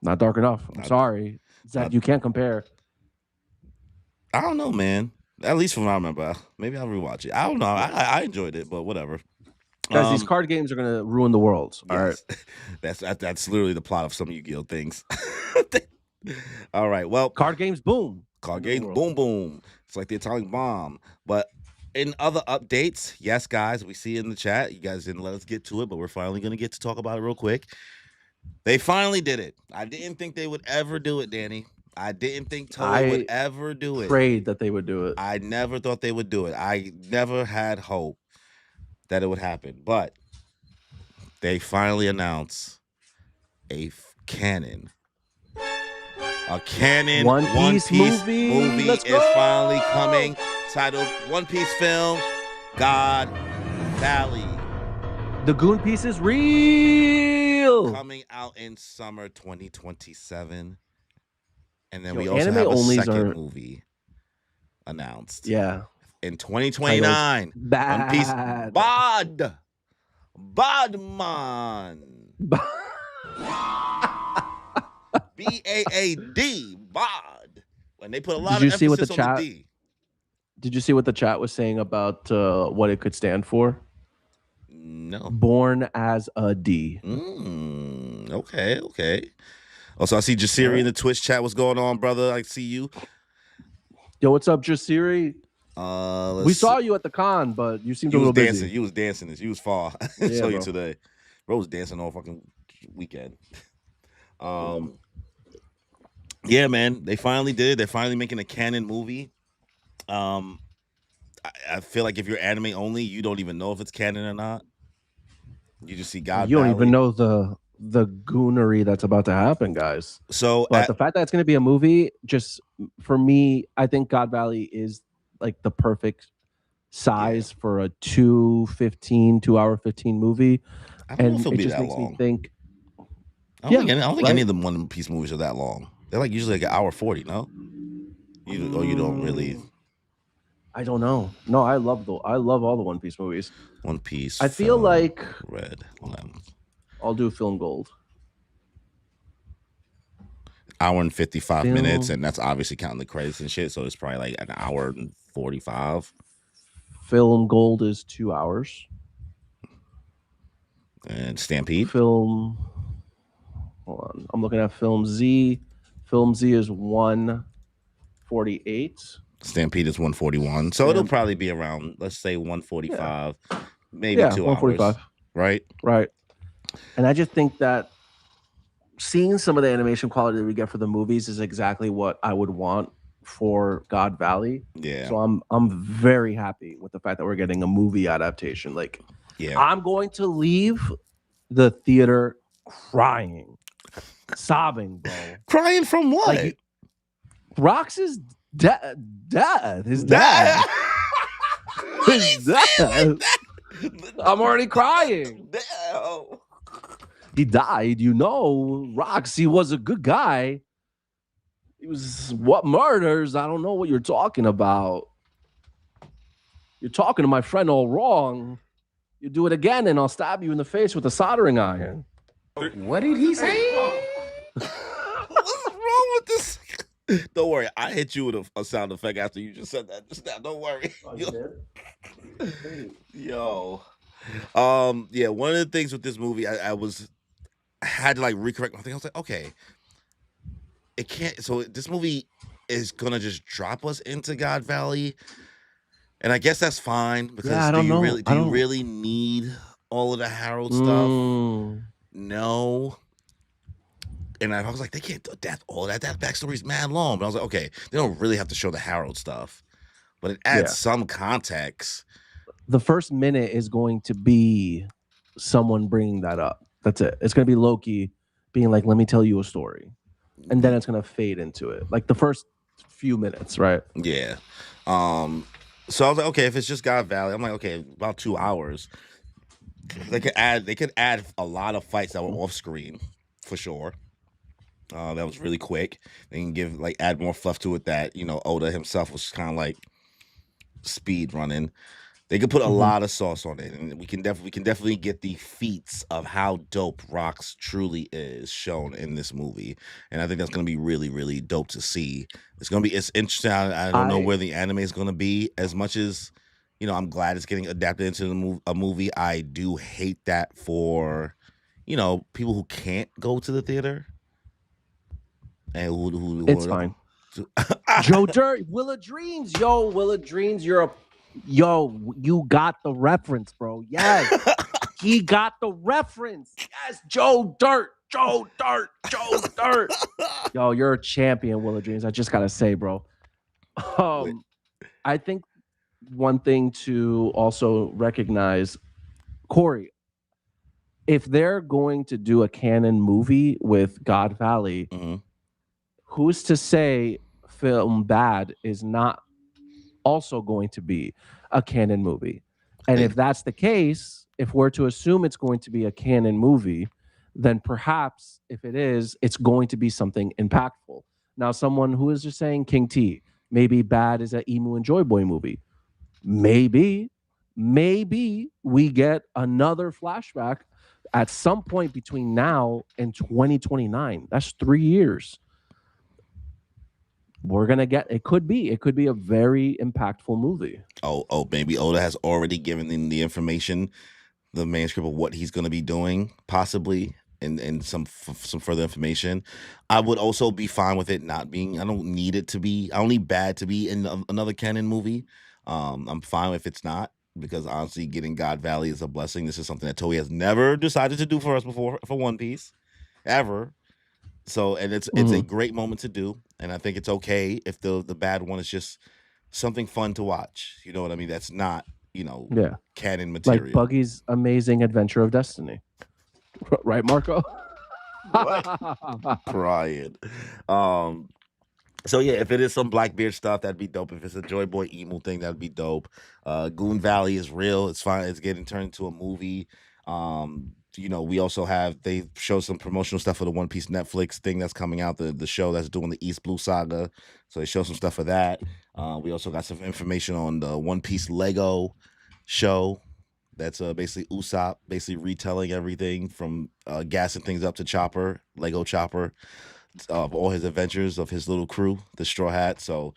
Not dark enough. I'm sorry. You can't compare. I don't know, man. At least from what I remember. Maybe I'll rewatch it. I don't know. I enjoyed it, but whatever. Guys, these card games are gonna ruin the world. All right. That's literally the plot of some Yu-Gi-Oh things. All right. Well, card games, boom. Card games, boom. It's like the atomic bomb. But in other updates, yes, guys, we see in the chat. You guys didn't let us get to it, but we're finally gonna get to talk about it real quick. They finally did it. I didn't think they would ever do it, Danny. I didn't think Toei would ever do it. Prayed that they would do it. I never thought they would do it. I never had hope that it would happen. But they finally announced a canon. A canon One Piece movie is finally coming. Titled One Piece film, God Valley. The Goon Piece is real. Coming out in summer 2027. And then we also have a second movie announced. Yeah. In 2029. BaaD. One Piece. BaaD. BaaDman. B-A-A-D. BaaD. And they put a lot of emphasis on the D. Did you see what the chat was saying about what it could stand for? No. Born as a D. Okay. Also, I see Jasiri in the Twitch chat. What's going on, brother? I see you. Yo, what's up, Jasiri? We saw you at the con, but you seemed a little busy. You was dancing. You was far. I saw you today. Bro was dancing all fucking weekend. Yeah, man. They finally did it. They're finally making a canon movie. I feel like if you're anime only, you don't even know if it's canon or not. You just see God You don't even Valley. know the goonery that's about to happen, guys. So But the fact that it's going to be a movie, just for me, I think God Valley is like the perfect size for a 2 hour 15 movie. I don't know if And it'll it be just that makes me long. think, I don't think any right? of them One Piece movies are that long. They're like usually like an hour 40. No, you don't really. I don't know. No, I love all the One Piece movies. One Piece I feel film like red length. I'll do Film Gold. Hour and 55 minutes, Film and that's obviously counting the credits and shit. So it's probably like an hour and 45. Film Gold is 2 hours. And Stampede. Film. Hold on. I'm looking at Film Z. Film Z is 148. Stampede is 141. So it'll probably be around, let's say 145, maybe 2 145. hours. Right? Right. And I just think that seeing some of the animation quality that we get for the movies is exactly what I would want for God Valley. Yeah. So I'm very happy with the fact that we're getting a movie adaptation. Like, yeah, I'm going to leave the theater crying, sobbing, bro. Crying from what? Like, Rox is dead. His dad. His dad. I'm already crying. No. He died, Rox, he was a good guy. He was what murders? I don't know what you're talking about. You're talking to my friend all wrong. You do it again, and I'll stab you in the face with a soldering iron. What did he say? What's wrong with this? Don't worry, I hit you with a sound effect after you just said that. Just now, don't worry. Yo. Yeah, one of the things with this movie, I had to like recorrect my thing. I was like, okay, it can't. So this movie is gonna just drop us into God Valley, and I guess that's fine because I don't know. Do you really need all of the Harold stuff? No. And I was like, they can't do that. All that backstory's mad long. But I was like, okay, they don't really have to show the Harold stuff, but it adds some context. The first minute is going to be someone bringing that up. That's it. It's going to be Loki being like, let me tell you a story. And then it's going to fade into it. Like the first few minutes, right? Yeah. So I was like, okay, if it's just God Valley, I'm like, okay, about 2 hours. They could add a lot of fights that were off screen for sure. That was really quick. They can add more fluff to it that, Oda himself was kind of like speed running. They could put a lot of sauce on it, and we can definitely get the feats of how dope Rox truly is shown in this movie, and I think that's going to be really, really dope to see. It's interesting. I don't know where the anime is going to be. As much as I'm glad it's getting adapted into a movie. I do hate that for people who can't go to the theater and who it's fine. Joe Dirt, Willa Dreams, Willa Dreams, you got the reference, bro. Yes. He got the reference. Yes, Joe Dirt. Yo, you're a champion, Willa Dreams. I just gotta say, bro. I think one thing to also recognize, Corey, if they're going to do a canon movie with God Valley, who's to say film BaaD is not also going to be a canon movie? And if that's the case, if we're to assume it's going to be a canon movie, then perhaps if it is, it's going to be something impactful. Now, someone who is just saying King T, maybe BaaD is an Emu and Joy Boy movie. Maybe we get another flashback at some point between now and 2029. That's 3 years. We're gonna get it could be a very impactful movie. Oh, maybe Oda has already given them the information, the manuscript of what he's going to be doing, possibly, and some further information. I would also be fine with it not being. I don't need it to be. I don't need BaaD to be in another canon movie. I'm fine if it's not, because honestly, getting God Valley is a blessing. This is something that Toei has never decided to do for us before for One Piece, ever. So, and it's a great moment to do, and I think it's okay if the BaaD one is just something fun to watch. You know what I mean? That's not Yeah. canon material. Like Buggy's Amazing Adventure of Destiny. Right, Marco? What? Crying. So yeah, if it is some Blackbeard stuff, that'd be dope. If it's a Joy Boy emo thing, that'd be dope. Goon Valley is real. It's fine. It's getting turned into a movie. We also they show some promotional stuff for the One Piece Netflix thing that's coming out, the show that's doing the East Blue Saga. So they show some stuff for that. We also got some information on the One Piece Lego show. That's basically Usopp, basically retelling everything from gassing things up to Chopper, Lego Chopper, of all his adventures of his little crew, the Straw Hat. So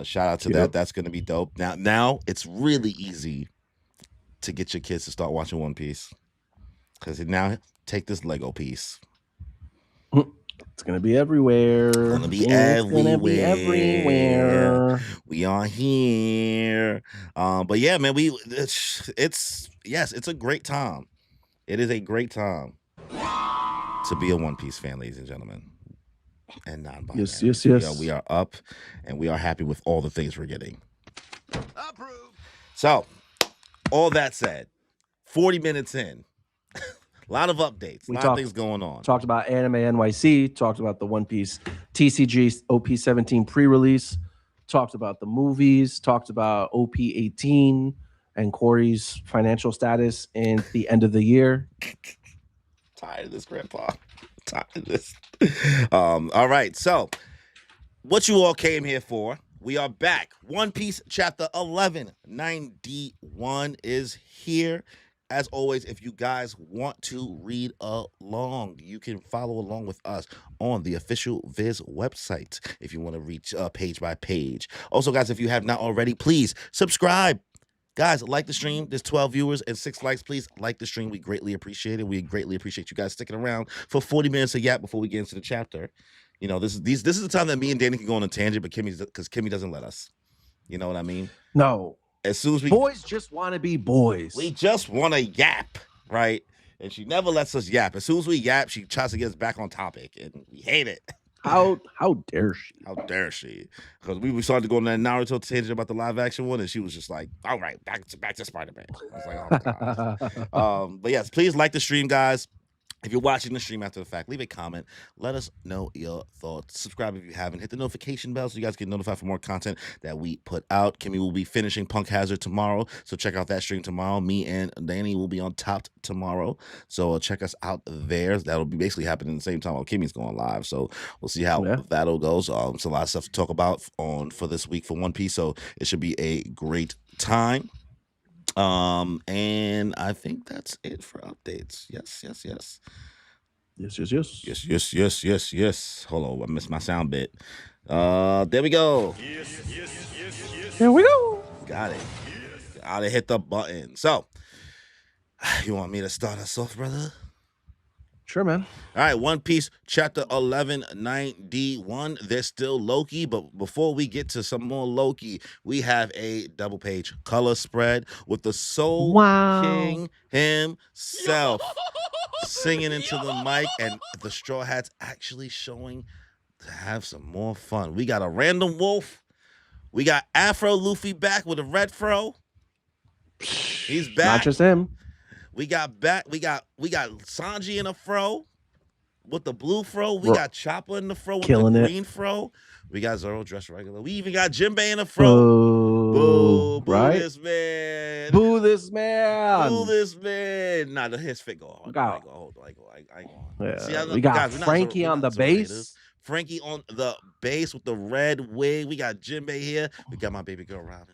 shout out to that. That's going to be dope. Now it's really easy to get your kids to start watching One Piece, because now take this Lego piece. It's going to be everywhere. It's going to be everywhere. We are here. But yeah, man, it's a great time. It is a great time to be a One Piece fan, ladies and gentlemen. And non-binary. Yes. We are up, and we are happy with all the things we're getting. Approved. So, all that said, 40 minutes in, a lot of updates, a lot of things going on. Talked about Anime NYC, talked about the One Piece TCG OP17 pre-release, talked about the movies, talked about OP18 and Corey's financial status in the end of the year. Tired of this, Grandpa. Tired of this. All right, so what you all came here for, we are back. One Piece chapter 1191 is here. As always, if you guys want to read along, you can follow along with us on the official Viz website if you want to reach page by page. Also, guys, if you have not already, please subscribe. Guys, like the stream. There's 12 viewers and 6 likes. Please like the stream. We greatly appreciate it. We greatly appreciate you guys sticking around for 40 minutes of yap before we get into the chapter. This is the time that me and Danny can go on a tangent, but Kimmy doesn't let us. You know what I mean? No. As soon as boys just want to be boys. We just want to yap, right? And she never lets us yap. As soon as we yap, she tries to get us back on topic, and we hate it. How dare she? How dare she? Because we started to go on that Naruto tangent about the live action one, and she was just like, "All right, back to Spider-Man." I was like, "Oh god." But yes, please like the stream, guys. If you're watching the stream after the fact, leave a comment. Let us know your thoughts. Subscribe if you haven't. Hit the notification bell so you guys get notified for more content that we put out. Kimmy will be finishing Punk Hazard tomorrow, so check out that stream tomorrow. Me and Danny will be on top tomorrow, so check us out there. That'll be basically happening at the same time while Kimmy's going live, so we'll see how that'll goes. It's a lot of stuff to talk about for this week for One Piece, so it should be a great time. And I think that's it for updates. Yes. Yes. Hold on, I missed my sound bit. There we go. Here we go. Got it. Gotta hit the button. So, you want me to start us off, brother? Sure, man. All right, One Piece chapter 1191. There's still Loki, but before we get to some more Loki, we have a double page color spread with the Soul King himself singing into the mic, and the Straw Hats actually showing to have some more fun. We got a random wolf. We got Afro Luffy back with a red fro. He's back. Not just him. We got Sanji in a fro with the blue fro. We got Chopper in the fro with the green fro. We got Zoro dressed regular. We even got Jinbei in a fro. Boo right? This man. Boo this man. Boo this man. Nah, his fit go hard. I ain't going. See, we got Frankie on the bass. Frankie on the bass with the red wig. We got Jinbei here. We got my baby girl Robin.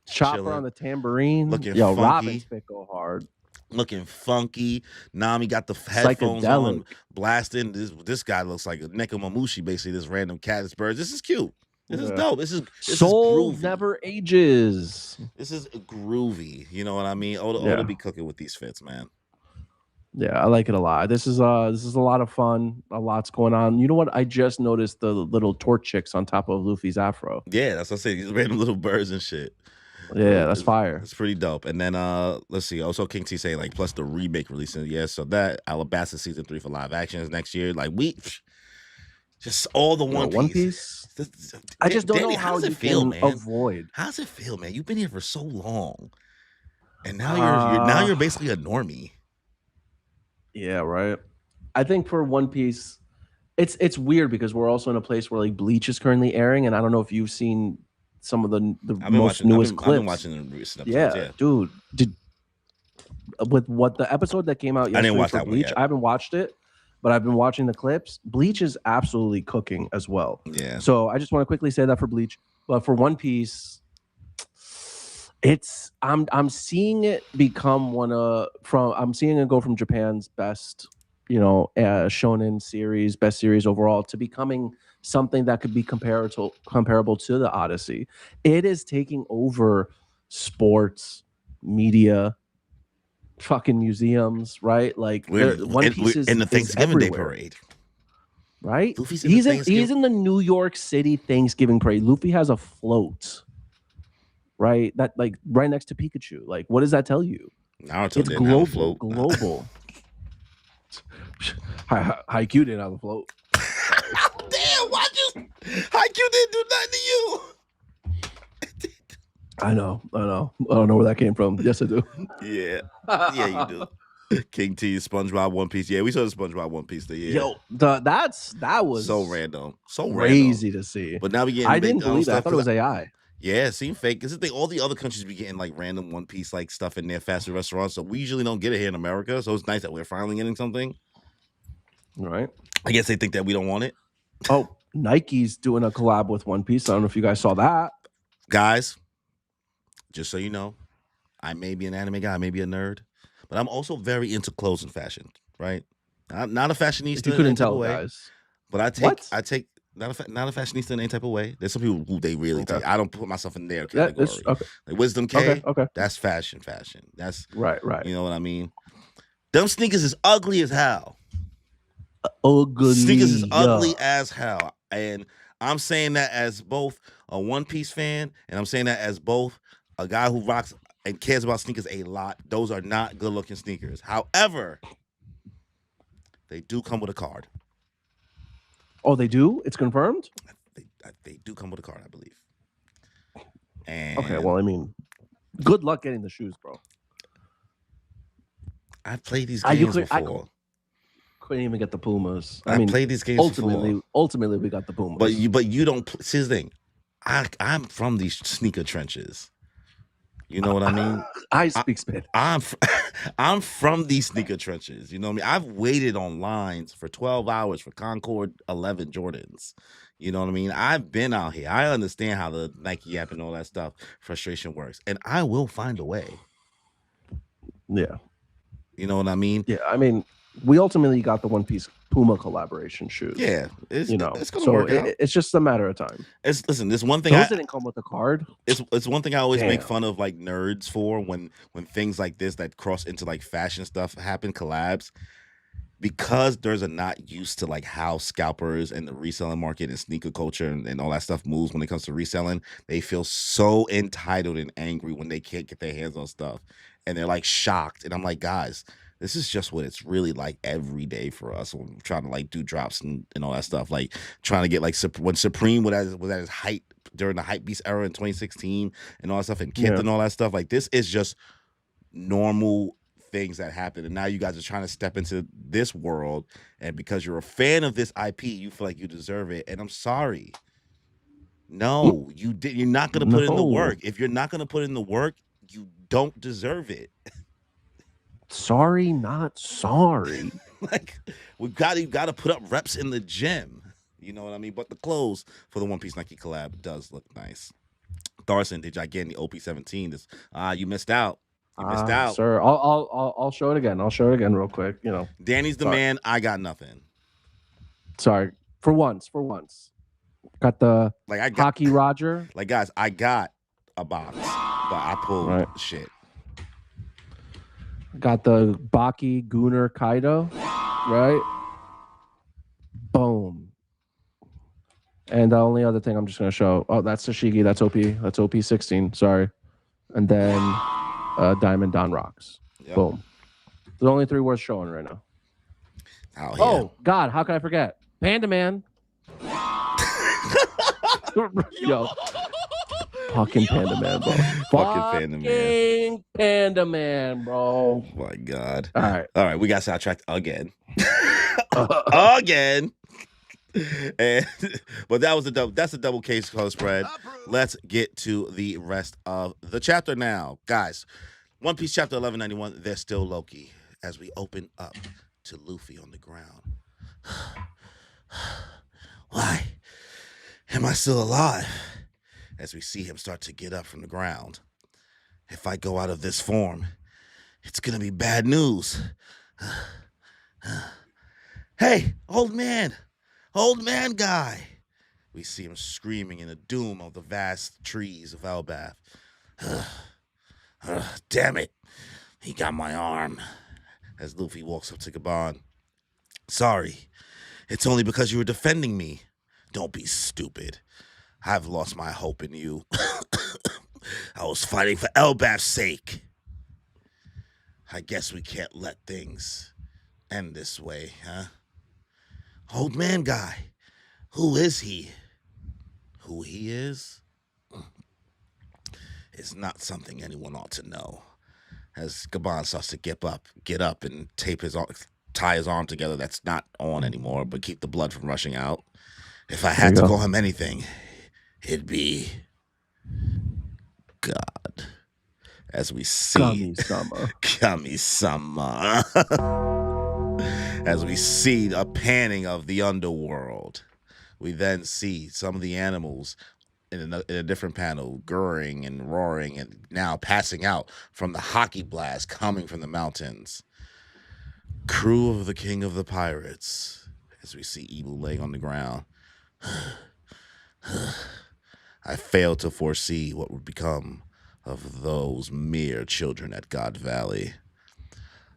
Chopper Chilling. On the tambourine. Looking funky. Robin's fit go hard. Looking funky. Nami got the headphones on, blasting. This guy looks like a Nekomamushi, basically, this random cat. This bird. This is cute. This is dope. This is Soul groovy. never ages. This is groovy. You know what I mean? Oda be cooking with these fits, man. Yeah, I like it a lot. This is a lot of fun. A lot's going on. You know what? I just noticed the little torch chicks on top of Luffy's afro. Yeah, that's what I say. These random little birds and shit. Yeah, that's fire. It's pretty dope. And then let's see. Also, King T saying like plus the remake releasing. Yeah, so that Alabasta season 3 for live action is next year. Like Just all the One Piece. I just don't know how you can avoid. How does it feel, man? You've been here for so long, and now you're basically a normie. Yeah, right. I think for One Piece, it's weird because we're also in a place where like Bleach is currently airing, and I don't know if you've seen some of the newest clips. I've been watching the recent episodes. Yeah, dude. With what the episode that came out yesterday, I didn't watch for that Bleach. One yet. I haven't watched it, but I've been watching the clips. Bleach is absolutely cooking as well. Yeah. So I just want to quickly say that for Bleach, but for One Piece, I'm seeing it become I'm seeing it go from Japan's best, shonen series, best series overall, to becoming something that could be comparable to the Odyssey. It is taking over sports, media, fucking museums, right? Like One Piece is in the Thanksgiving Day everywhere. Parade, right? He's in the New York City Thanksgiving Parade. Luffy has a float, right? That like right next to Pikachu. Like, what does that tell you? Naruto it's global. Global. Haikyuu didn't have a float. Damn, why Haikyuu didn't do nothing to you? I know. I don't know where that came from. Yes, I do. Yeah, you do. King T, SpongeBob, One Piece. Yeah, we saw the SpongeBob One Piece. Yo, that was so random, so crazy to see. But now we getting. I didn't believe it. I thought it was AI. Yeah, it seemed fake. This is the thing. All the other countries be getting like random One Piece like stuff in their fast food restaurants. So we usually don't get it here in America. So it's nice that we're finally getting something. All right. I guess they think that we don't want it. Oh, Nike's doing a collab with One Piece. I don't know if you guys saw that. Guys, just so you know, I may be an anime guy, I may be a nerd, but I'm also very into clothes and fashion, right? I'm not a fashionista. If you couldn't tell, guys. But I take not a fashionista in any type of way. There's some people who they really take. I don't put myself in their category. Okay. Like Wisdom K, okay. That's fashion. That's right. You know what I mean? Them sneakers is ugly as hell. Ugly. Sneakers is ugly as hell. And I'm saying that as both a One Piece fan, and I'm saying that as both a guy who rocks and cares about sneakers a lot. Those are not good looking sneakers. However, they do come with a card. Oh, they do? It's confirmed? They do come with a card, I believe. And okay, well, I mean, good luck getting the shoes, bro. I've played these games before. Couldn't even get the Pumas. I mean, played these games ultimately, we got the Pumas. But you don't. See the thing, I'm from these sneaker trenches. You know what I mean? I speak Spanish. I'm from these sneaker trenches. You know what I mean? I've waited on lines for 12 hours for Concord 11 Jordans. You know what I mean? I've been out here. I understand how the Nike app and all that stuff, frustration works. And I will find a way. Yeah. You know what I mean? Yeah, I mean, we ultimately got the One Piece Puma collaboration shoes. Yeah, it's gonna work out. It's just a matter of time. Listen, this one thing those didn't come with a card. It's one thing I always make fun of like nerds for when things like this that cross into like fashion stuff happen, collabs, because nerds are not used to like how scalpers and the reselling market and sneaker culture and all that stuff moves when it comes to reselling. They feel so entitled and angry when they can't get their hands on stuff, and they're like shocked. And I'm like, guys, this is just what it's really like every day for us when we're trying to like do drops and all that stuff. Like trying to get like when Supreme was at his height during the Hype Beast era in 2016 and all that stuff, and Kith and all that stuff. Like this is just normal things that happen. And now you guys are trying to step into this world, and because you're a fan of this IP, you feel like you deserve it. And I'm sorry. No, you did. You're not going to put in the work. If you're not going to put in the work, you don't deserve it. Sorry, not sorry. Like you got to put up reps in the gym. You know what I mean? But the clothes for the One Piece Nike collab does look nice. Tharson, did y'all get any OP17? This you missed out. You missed out, sir. I'll show it again. I'll show it again real quick. You know, Danny's the man. I got nothing. Sorry, for once. Got the Hockey Roger. Like guys, I got a box, but I pulled shit. Got the Baki Gunnar Kaido, right? Boom. And the only other thing I'm just gonna show, that's Tashigi, that's OP, that's OP16, sorry. And then Diamond Don Rocks. Yep. Boom. There's only 3 worth showing right now. Oh God, how can I forget? Panda Man. Yo. Fucking Panda Man, bro. Fucking Panda Man. Panda Man, bro. Oh my God. All right. We got sidetracked again. Again. But that's a double case color spread. Let's get to the rest of the chapter now. Guys, One Piece chapter 1191, They're Still Loki. As we open up to Luffy on the ground. Why am I still alive? As we see him start to get up from the ground. If I go out of this form, it's going to be bad news. Hey, old man guy. We see him screaming in the doom of the vast trees of ELBAPH. Damn it. He got my arm. As Luffy walks up to Gaban. Sorry. It's only because you were defending me. Don't be stupid. I've lost my hope in you. I was fighting for ELBAPH's sake. I guess we can't let things end this way, huh? Old man guy, who is he? Who he is not something anyone ought to know. As Gaban starts to get up and tie his arm together that's not on anymore, but keep the blood from rushing out. If I had to call him anything, it'd be God. As we see Kami-sama. As we see a panning of the underworld, we then see some of the animals in a different panel, gurring and roaring and now passing out from the hockey blast coming from the mountains. Crew of the King of the Pirates, as we see Ibu laying on the ground. I failed to foresee what would become of those mere children at God Valley.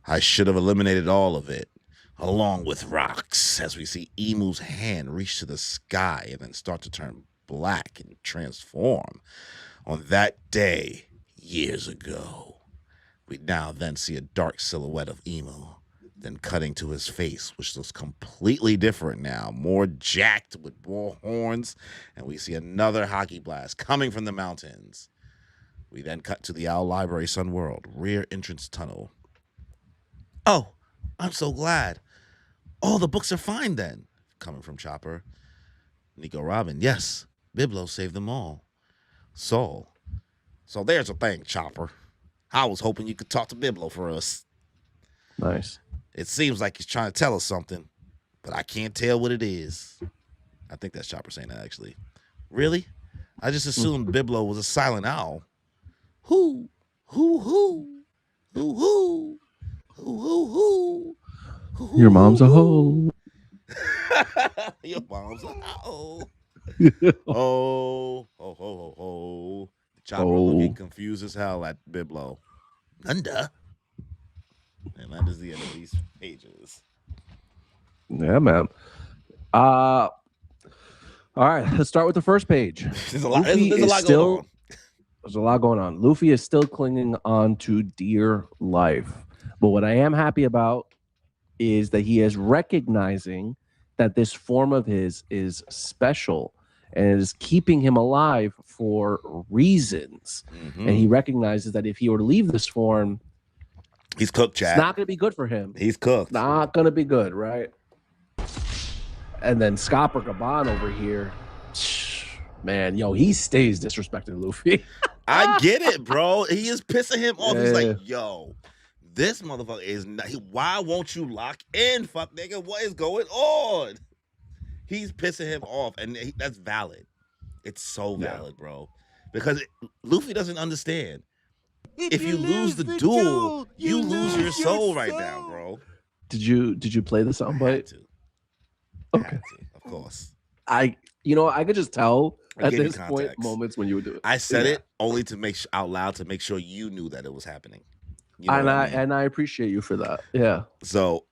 I should have eliminated all of it, along with rocks, as we see Imu's hand reach to the sky and then start to turn black and transform. On that day, years ago, we now then see a dark silhouette of Imu, then cutting to his face, which looks completely different now, more jacked with more horns, and we see another hockey blast coming from the mountains. We then cut to the Owl Library Sun World, rear entrance tunnel. Oh, I'm so glad. All the books are fine then, coming from Chopper. Nico Robin, yes, Biblo saved them all. So there's a thing, Chopper. I was hoping you could talk to Biblo for us. Nice. It seems like he's trying to tell us something, but I can't tell what it is. I think that's Chopper saying that, actually. Really? I just assumed Biblo was a silent owl. Who? Your mom's a hoe. Your mom's a hoe. Oh. Chopper looking confused as hell at Biblo. Nunda. And that is the end of these pages. Yeah, man. All right, let's start with the first page. There's a lot going on. There's a lot going on. Luffy is still clinging on to dear life. But what I am happy about is that he is recognizing that this form of his is special and is keeping him alive for reasons. Mm-hmm. And he recognizes that if he were to leave this form, he's cooked, Chad. It's not going to be good for him. He's cooked. Not going to be good, right? And then Scopper Gaban over here, man, he stays disrespecting Luffy. I get it, bro. He is pissing him off. Yeah. He's like, yo, this motherfucker is not. Why won't you lock in, fuck nigga? What is going on? He's pissing him off, and that's valid. It's so valid, bro. Because Luffy doesn't understand. If you lose the duel, you lose your soul right now, bro. Did you play the soundbite? Okay, of course. I could just tell at this point moments when you would do it. I said it only to make out loud to make sure you knew that it was happening. You know and I appreciate you for that. Yeah. So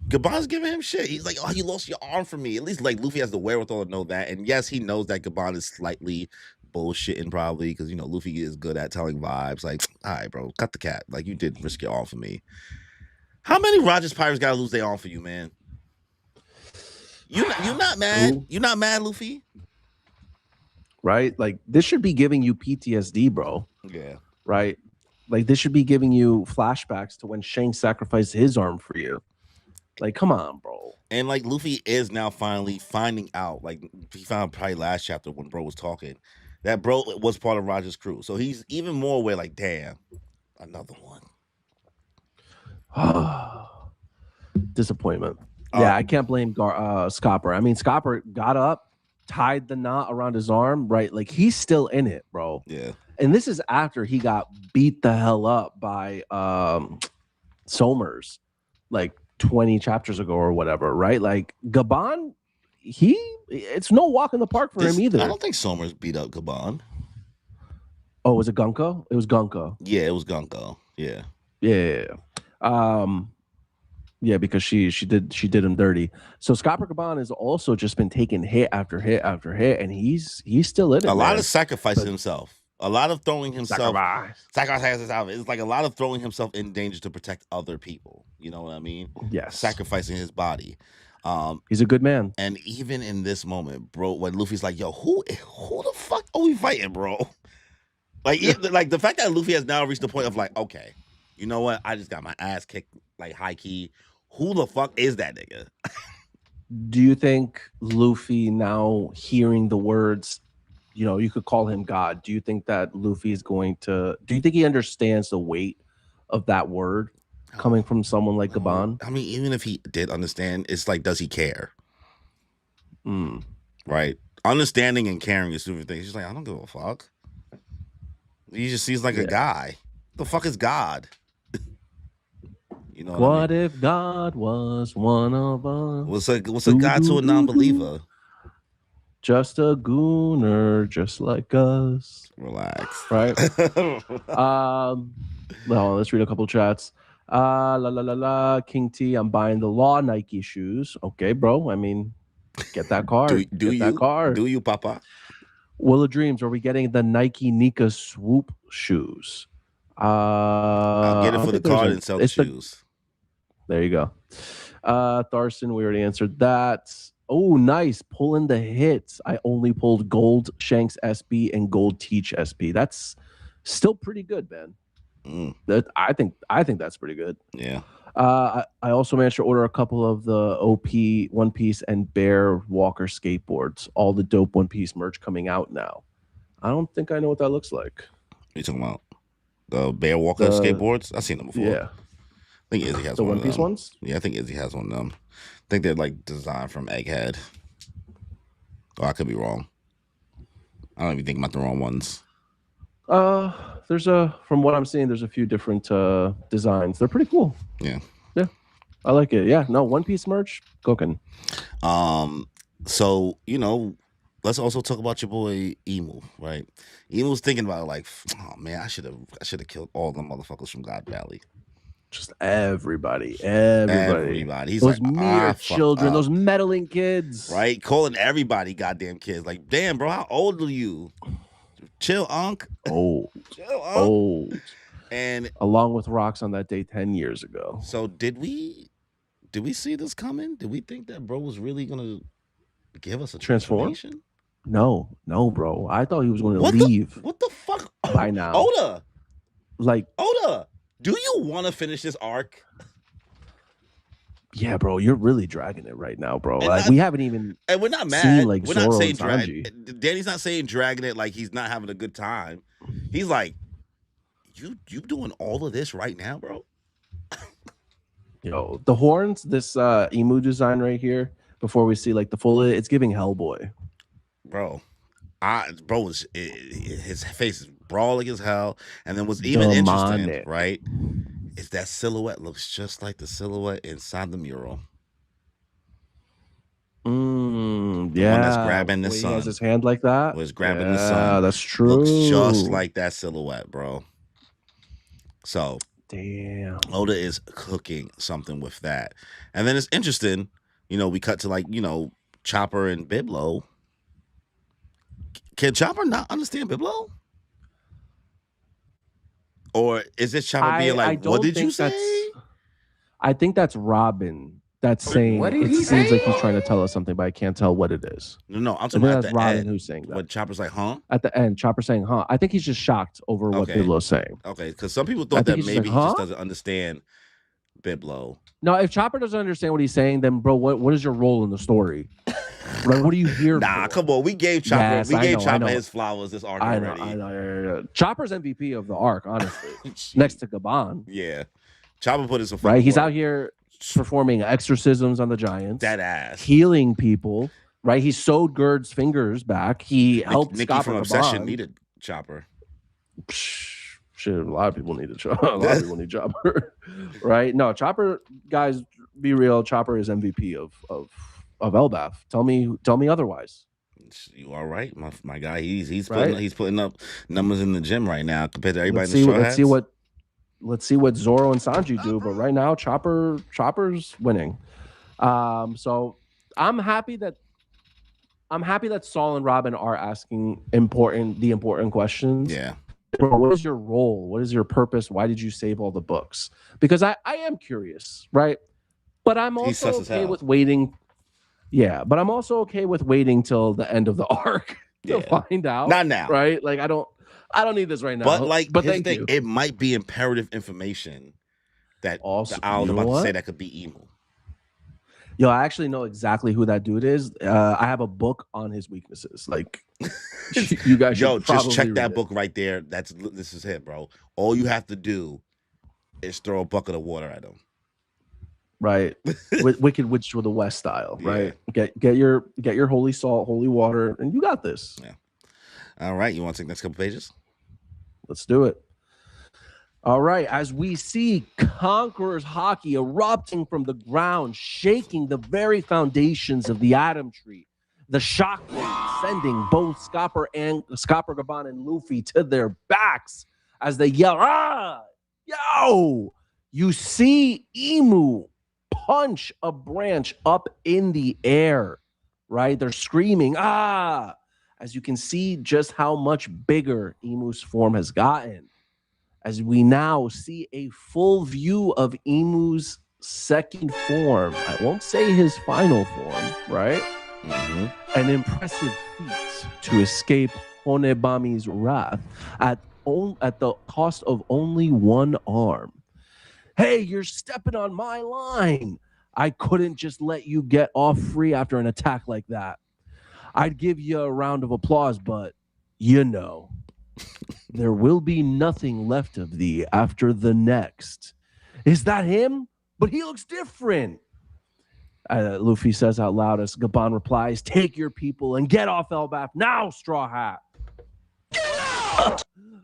Gaban's giving him shit. He's like, oh, you lost your arm for me. At least like Luffy has the wherewithal to know that. And yes, he knows that Gaban is slightly bullshitting probably because Luffy is good at telling vibes. Like, all right, bro, cut the cat. Like, you did risk your arm for me. How many Rogers Pirates gotta lose their arm for you, man? You not mad? You not mad, Luffy? right? Like this should be giving you PTSD, bro. Yeah. Right? Like this should be giving you flashbacks to when Shanks sacrificed his arm for you. Like, come on, bro. And like Luffy is now finally finding out, like he found probably last chapter when bro was talking, that bro was part of Roger's crew. So he's even more aware, like, damn, another one. Disappointment. Yeah, I can't blame Scopper. I mean, Scopper got up, tied the knot around his arm, right? Like he's still in it, bro. Yeah. And this is after he got beat the hell up by Somers, like 20 chapters ago or whatever, right? Like Gabon, it's no walk in the park for him either. I don't think Somers beat up Gabon. Oh, was it Gunko? It was Gunko. Yeah, it was Gunko. Yeah. Yeah. Yeah, because she did him dirty. So Scopper Gabon has also just been taking hit after hit after hit, and he's still in it. A lot of sacrificing himself. A lot of throwing himself. Sacrifice himself. It's like a lot of throwing himself in danger to protect other people. You know what I mean? Yes. Sacrificing his body. He's a good man. And even in this moment, bro, when Luffy's like, "Yo, who the fuck are we fighting, bro?" Like, like the fact that Luffy has now reached the point of like, okay, you know what? I just got my ass kicked, like high key. Who the fuck is that nigga? Do you think Luffy now hearing the words, you know, you could call him God? Do you think that Luffy is going to? Do you think he understands the weight of that word coming from someone like Gabon? I mean, even if he did understand, it's like, does he care? Right? Understanding and caring is two different things. He's like, I don't give a fuck. He just sees like a guy. The fuck is God? You know what I mean? If God was one of us? What's a God to a non-believer? Just a gooner, just like us. Relax. Right? Well, let's read a couple chats. King T, I'm buying the Law Nike shoes. Okay, bro. I mean, get that card. That card. Do you, Papa? Will of Dreams, are we getting the Nike Nika Swoop shoes? I'll get it for the card and sell the shoes. There you go. Tharson, we already answered that. Oh, nice. Pulling the hits. I only pulled Gold Shanks SB and Gold Teach SB. That's still pretty good, man. I think that's pretty good. Yeah. I also managed to order a couple of the OP One Piece and Bear Walker skateboards. All the dope One Piece merch coming out now. I don't think I know what that looks like. What are you talking about? The Bear Walker skateboards? I've seen them before. Yeah. I think Izzy has the one One Piece ones? Yeah, I think Izzy has one of them. I think they're like designed from Egghead. Oh, I could be wrong. I don't even think about the wrong ones. From what I'm seeing, there's a few different designs. They're pretty cool. Yeah. Yeah. I like it. Yeah. No, One Piece merch, cooking. So, you know, let's also talk about your boy Emu, right? Emu's thinking about it like, oh man, I should have killed all the motherfuckers from God Valley. Just everybody. He's those like, mere children, those meddling kids. Right? Calling everybody goddamn kids. Like, damn, bro, how old are you? Chill, Unc. Old. Chill, Unc. Old. And along with Rocks on that day 10 years ago. So did we see this coming? Did we think that bro was really gonna give us a transformation? No, bro. I thought he was going to leave. What the fuck? By now. Oda. Oda. Do you want to finish this arc? Yeah, bro, you're really dragging it right now, bro. Like, we haven't even and we're not mad. Seen, like, we're Zoro not saying Danny's not saying dragging it like he's not having a good time. He's like, you doing all of this right now, bro? Yo, the horns, this Emu design right here, before we see like the full, it's giving Hellboy. Bro, his face is brawling as hell. And then what's even interesting, right, is that silhouette looks just like the silhouette inside the mural. Yeah, one that's grabbing the sun. He has his hand like that. Was grabbing the sun. That's true. Looks just like that silhouette, bro. So, damn, Oda is cooking something with that. And then it's interesting, you know, we cut to like, you know, Chopper and Biblo. Can Chopper not understand Biblo? Or is this Chopper being like, what did you say? I think that's Robin that's saying What did it he seems say? like he's trying to tell us something, but I can't tell what it is. No, I'm I talking think about that's at the Robin end. who's saying that. When Chopper's like, huh? At the end, Chopper saying, huh? I think he's just shocked over what Okay. Biblo's saying. Okay, because some people I thought think that he's just maybe like, he just huh? doesn't understand Biblo. No, if Chopper doesn't understand what he's saying, then bro, what is your role in the story? Like, what are you here Nah, for? come on. We gave Chopper Yes, I know. his flowers this arc I already. know. Yeah. Chopper's MVP of the arc, honestly, next to Gaban. Yeah, Chopper put his right. He's out here performing exorcisms on the Giants, that ass, healing people. Right, he sewed Gerd's fingers back. He helped Nikki Scott from Obsession needed Chopper. Shit, a lot of people need Chopper. A lot of people need Chopper, right? No, Chopper, guys, be real. Chopper is MVP of ELBAPH. Tell me otherwise. You all right, my guy? He's right? putting up numbers in the gym right now compared to everybody in the Straw Hats. Let's see what Zoro and Sanji do. But right now, Chopper's winning. So I'm happy that Saul and Robin are asking the important questions. Yeah. Bro, what is your role? What is your purpose? Why did you save all the books? Because I am curious, right? But I'm also okay with waiting. Yeah, but I'm also okay with waiting till the end of the arc to find out. Not now, right? Like I don't need this right now. But thank you. It might be imperative information that also, the Owl's about to say that could be Emu. Yo, I actually know exactly who that dude is. I have a book on his weaknesses. Like, you guys should just check that book right there. This is it, bro. All you have to do is throw a bucket of water at him. Right, Wicked Witch of the West style. Right, get your holy salt, holy water, and you got this. Yeah. All right, you want to take the next couple pages? Let's do it. All right, as we see Conqueror's Haki erupting from the ground, shaking the very foundations of the Atom Tree, the shockwave sending both Scopper, Gaban, and Luffy to their backs as they yell, "Ah! Yo!" You see Emu punch a branch up in the air, right? They're screaming, "Ah!" As you can see just how much bigger Emu's form has gotten. As we now see a full view of Emu's second form. I won't say his final form, right? Mm-hmm. An impressive feat to escape Honebami's wrath at the cost of only one arm. Hey, you're stepping on my line. I couldn't just let you get off free after an attack like that. I'd give you a round of applause, but you know. There will be nothing left of thee after the next. Is that him? But he looks different. Luffy says out loud as Gaban replies, "Take your people and get off ELBAPH now, Straw Hat."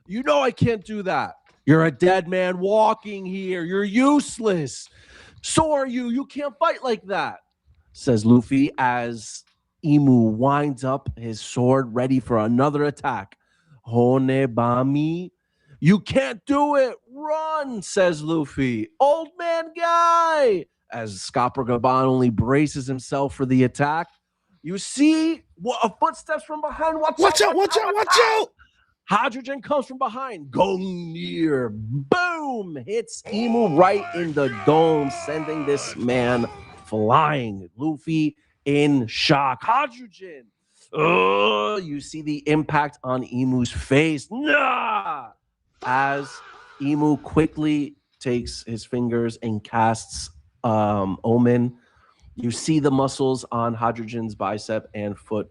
You know I can't do that. You're a dead man walking here. You're useless. So are you. You can't fight like that, says Luffy as Emu winds up his sword ready for another attack. Honebami, you can't do it. Run, says Luffy. Old man guy. As Scopper Gaban only braces himself for the attack. You see footsteps from behind. Watch out. Hydrogen comes from behind. Go near. Boom. Hits Emu right in the dome, sending this man flying. Luffy in shock. Hydrogen. You see the impact on Emu's face. Nah! As Emu quickly takes his fingers and casts Omen. You see the muscles on Hydrogen's bicep and foot,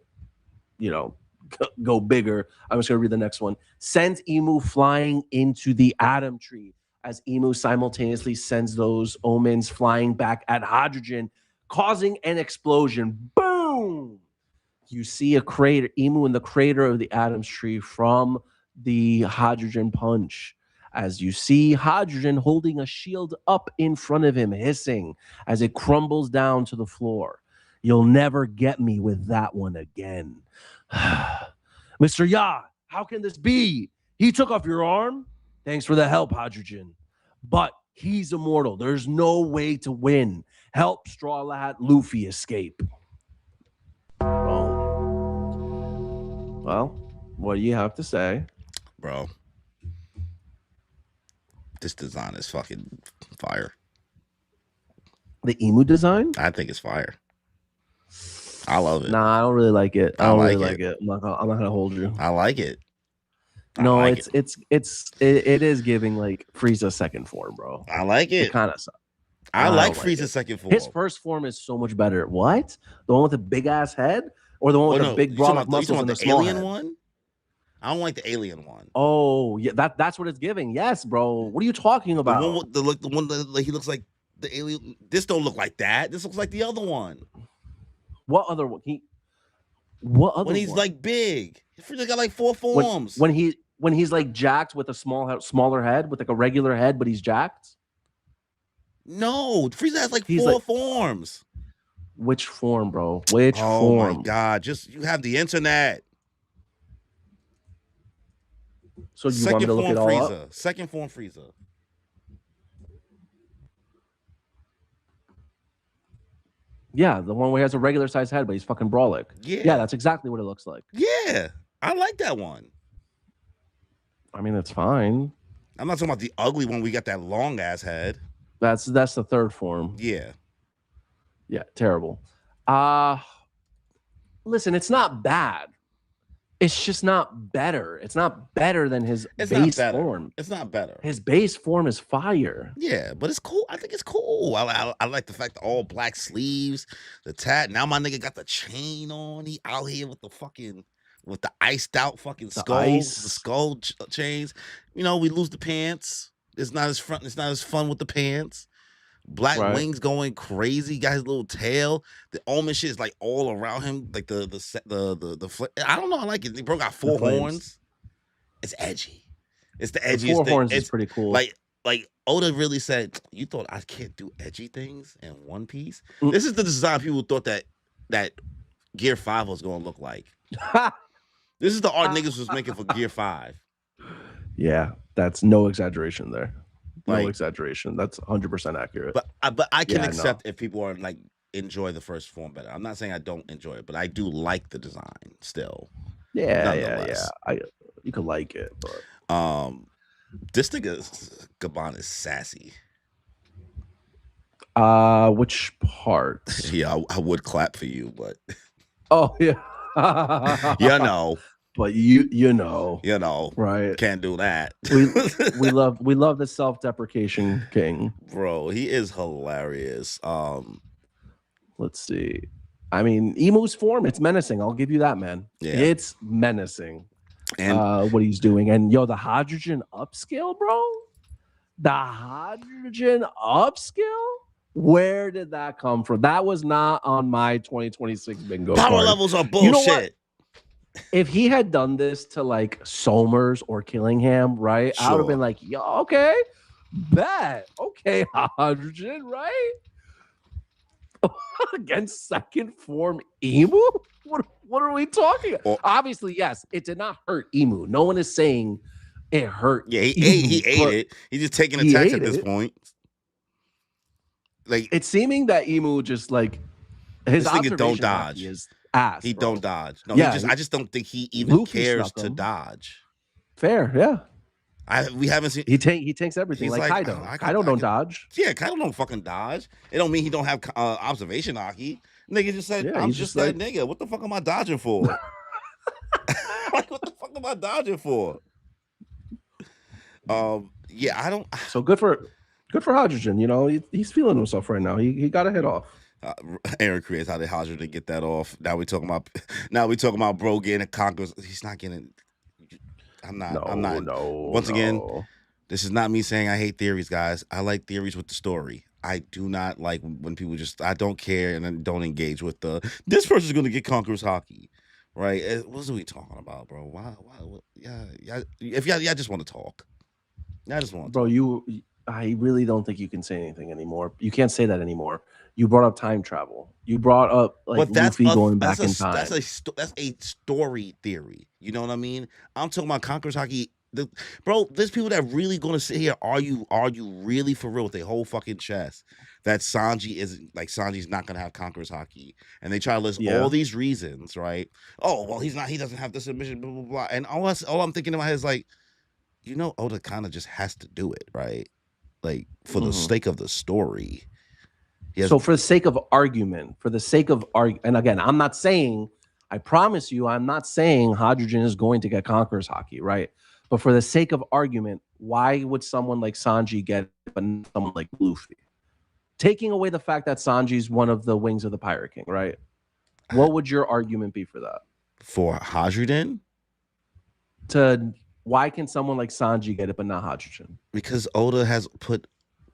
go bigger. I'm just going to read the next one. Sends Emu flying into the Atom Tree as Emu simultaneously sends those Omens flying back at Hydrogen, causing an explosion. Boom! You see a crater, Emu in the crater of the Atom Tree from the Hydrogen punch. As you see Hydrogen holding a shield up in front of him, hissing as it crumbles down to the floor. You'll never get me with that one again. Mr. Ya, how can this be? He took off your arm? Thanks for the help, Hydrogen. But he's immortal. There's no way to win. Help Straw Hat Luffy escape. Well, what do you have to say? Bro, this design is fucking fire. The emu design? I think it's fire. I love it. Nah, I don't really like it. I don't really like it. I'm not gonna hold you. I like it. No, it is giving like Frieza second form, bro. I like it. It kind of sucks. I like Frieza's second form. His first form is so much better. What? The one with the big ass head, or the one with the big broad muscles and the small alien head? one? I don't like the alien one. Oh yeah, that's what it's giving. Yes, bro. What are you talking about? The one with the one that he looks like the alien. This don't look like that. This looks like the other one. What other one? What other? When he's one? like big, Frieza got like 4 forms. When he's like jacked with a smaller head, with like a regular head, but he's jacked. No, Frieza has like 4 forms. Which form, bro? Which form? Oh my god! You have the internet. So you want me to look it all up? Second form Frieza. Yeah, the one where he has a regular size head, but he's fucking brolic. Yeah, that's exactly what it looks like. Yeah, I like that one. I mean, it's fine. I'm not talking about the ugly one. We got that long ass head. That's the third form. Yeah. Yeah, terrible. Listen, it's not bad. It's just not better. It's not better than his base form. It's not better. His base form is fire. Yeah, but it's cool. I think it's cool. I like the fact that all black sleeves, the tat. Now my nigga got the chain on. He out here with the iced out fucking skull, the skull chains. You know, we lose the pants. It's not as fun with the pants. Black wings going crazy. Got his little tail. The almond shit is like all around him. Like the I don't know. I like it. The bro got 4 horns. It's edgy. It's the edgiest 4 thing. horns is pretty cool. Like Oda really said, you thought I can't do edgy things in One Piece? This is the design people thought that Gear 5 was gonna look like. This is the art niggas was making for Gear 5. Yeah, that's no exaggeration there. No exaggeration. That's 100% accurate. But I can accept if people are like enjoy the first form better. I'm not saying I don't enjoy it, but I do like the design still. Yeah. You could like it, but this nigga Gabon is sassy. Which part? Yeah, I would clap for you, but oh yeah. You know. But you know, right? Can't do that. we love the self-deprecation king, bro. He is hilarious. Let's see. I mean, Emu's form, it's menacing. I'll give you that, man. Yeah, it's menacing. And what he's doing, and the hydrogen upscale, bro. The hydrogen upscale. Where did that come from? That was not on my 2026 bingo. Power levels are bullshit. You know what? If he had done this to like Somers or Killingham, right? Sure. I would have been like, yo, okay, bet. Okay, hydrogen, right? Against second form Emu? What are we talking about? Obviously, yes, it did not hurt Emu. No one is saying it hurt. Yeah, he ate it. He's just taking attacks at this point. Like it's seeming that Emu just like his observation don't dodge. Is ass, he bro. don't dodge. No, yeah, I just don't think he even Luffy cares to dodge. Fair, yeah. We haven't seen he tanks everything. Like Kaido. Kaido don't dodge. Yeah, Kaido don't fucking dodge. It don't mean he don't have observation haki. Nigga just said, I'm just that nigga. What the fuck am I dodging for? Like, what the fuck am I dodging for? Yeah, I don't. So good for hydrogen. You know, he's feeling himself right now. He got a hit off. Aaron creates how they hydrogen to get that off. Now we talking about bro getting a conquerors. He's not getting. I'm not. Once again, this is not me saying I hate theories, guys. I like theories with the story. I do not like when people I don't care and then don't engage with this person's going to get conquerors hockey, right? What are we talking about, bro? Why? Yeah. If y'all just want to talk, I just want. Bro, I really don't think you can say anything anymore. You can't say that anymore. You brought up time travel. You brought up like Luffy going back in time. That's a story theory. You know what I mean? I'm talking about conquerors hockey. Bro, there's people that really gonna sit here. Are you really for real with their whole fucking chest that Sanji's not gonna have conquerors hockey? And they try to list all these reasons, right? Oh, well, he's not. He doesn't have the submission. Blah blah blah. And all I'm thinking in my head is like, Oda kind of just has to do it, right? Like for the sake of the story. So for the sake of argument, and again, I'm not saying, I promise you, I'm not saying Hydrogen is going to get Conqueror's Hockey, right? But for the sake of argument, why would someone like Sanji get it, but not someone like Luffy? Taking away the fact that Sanji's one of the wings of the Pirate King, right? What would your argument be for that? For Hydrogen? Why can someone like Sanji get it, but not Hydrogen? Because Oda has put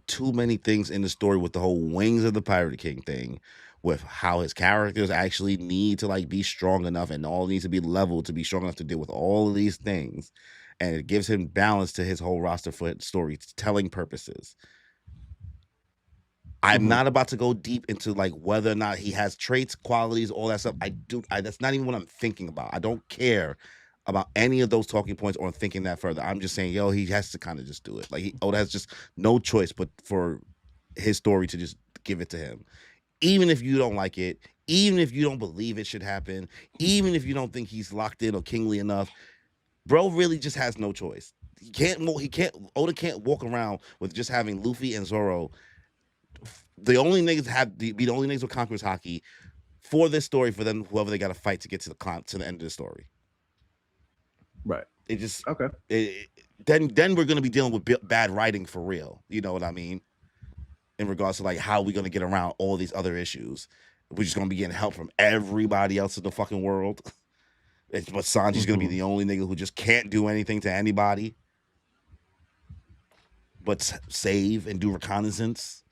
too many things in the story with the whole wings of the Pirate King thing, with how his characters actually need to like be strong enough and all needs to be leveled to be strong enough to deal with all of these things. And it gives him balance to his whole roster for storytelling purposes. I'm not about to go deep into like whether or not he has traits, qualities, all that stuff. That's not even what I'm thinking about. I don't care about any of those talking points or thinking that further. I'm just saying, he has to kind of just do it. Like Oda has just no choice but for his story to just give it to him. Even if you don't like it, even if you don't believe it should happen, even if you don't think he's locked in or kingly enough, bro really just has no choice. Oda can't walk around with just having Luffy and Zoro. The only niggas be the only niggas with Conqueror's Hockey for this story, for them, whoever they got to fight to get to the end of the story. Right. It just okay. Then we're gonna be dealing with bad writing for real. You know what I mean? In regards to like how we gonna get around all these other issues. We're just gonna be getting help from everybody else in the fucking world. But Sanji's gonna be the only nigga who just can't do anything to anybody, but save and do reconnaissance.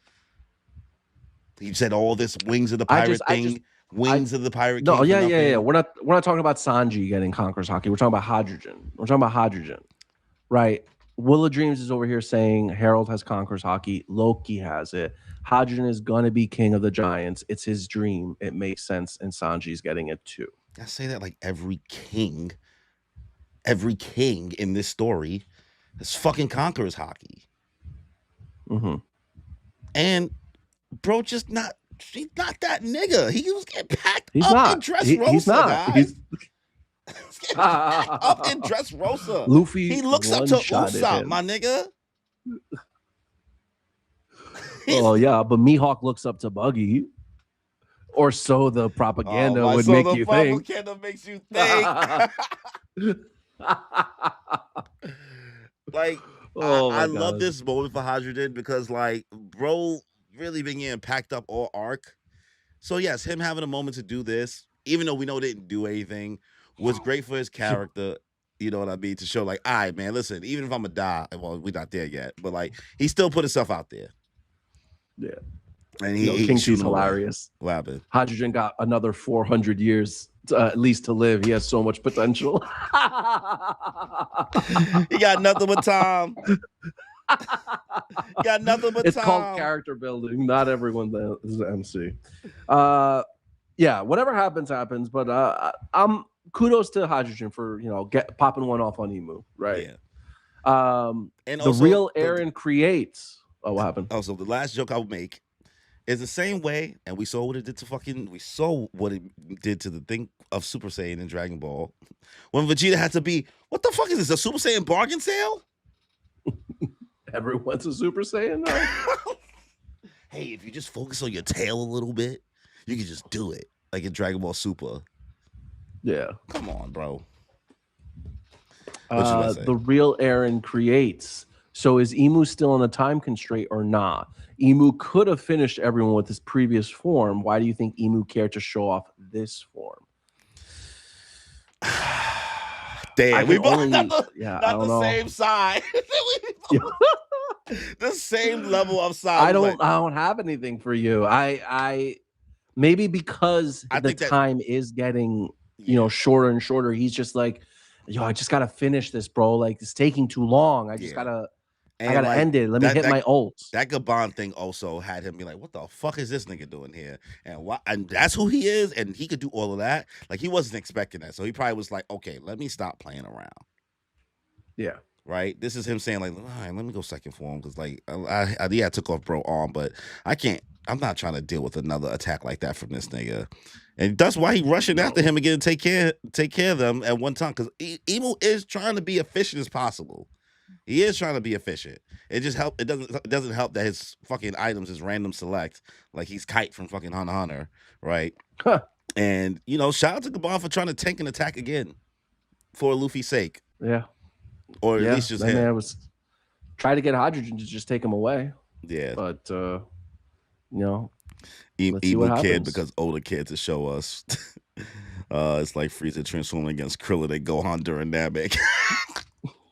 He said all this wings of the pirate thing. Wings of the Pirate King. No, yeah. We're not talking about Sanji getting Conqueror's Hockey. We're talking about Hydrogen. Right? Will of Dreams is over here saying Harold has Conqueror's Hockey. Loki has it. Hydrogen is gonna be king of the giants. It's his dream. It makes sense, and Sanji's getting it too. I say that like every king in this story has fucking Conqueror's Hockey. And bro, he's not that nigga. He was getting packed up in Dressrosa, he's not. guys. He's getting packed up in Dressrosa. Luffy, he looks up to Usopp, my nigga. Oh yeah, but Mihawk looks up to Buggy, or so the propaganda would make you think. Propaganda makes you think. Like, I love this moment for Hydrogen because, like, bro really been getting packed up all arc. So yes, him having a moment to do this, even though we know didn't do anything, was great for his character. You know what I mean? To show like, all right, man, listen, even if I'm gonna die, well, we're not there yet, but like he still put himself out there. Yeah. And King's hilarious. What happened? Hydrogen got another 400 years at least to live. He has so much potential. He got nothing but time. Got nothing but it's time. Called character building. Not everyone is the MC. Yeah, whatever happens. But I'm kudos to Hydrogen for popping one off on Emu, right? Yeah. And the real Aaron creates. Oh, what happened? Also, the last joke I would make is the same way, and we saw what it did to the thing of Super Saiyan in Dragon Ball. When Vegeta had to be, what the fuck is this? A Super Saiyan bargain sale? Everyone's a Super Saiyan now. Hey, if you just focus on your tail a little bit, you can just do it. Like in Dragon Ball Super. Yeah. Come on, bro. The real Aaron creates. So is Emu still on a time constraint or not? Emu could have finished everyone with his previous form. Why do you think Emu cared to show off this form? Damn, we both not the same side. The same level of size. I don't have anything for you. I maybe because the time is getting shorter and shorter. He's just like, I just gotta finish this, bro. Like it's taking too long. I just gotta end it. Let me hit my ults. That Gabon thing also had him be like, what the fuck is this nigga doing here? And that's who he is, and he could do all of that. Like he wasn't expecting that. So he probably was like, okay, let me stop playing around. Yeah. Right? This is him saying, like, all right, let me go second form. Because like I took off bro arm, but I'm not trying to deal with another attack like that from this nigga. And that's why he rushing after him again to take care of them at one time. Because Emu is trying to be efficient as possible. He is trying to be efficient. It just help. It doesn't help that his fucking items is random select, like he's Kite from fucking Hunter x Hunter, right? Huh. And shout out to Gabon for trying to tank an attack again for Luffy's sake, Yeah. or at least just that him. man was trying to get hydrogen to just take him away. Yeah, but let's see Emu what kid happens. because older kid to show us. It's like Frieza transforming against Krillin and Gohan during Namek.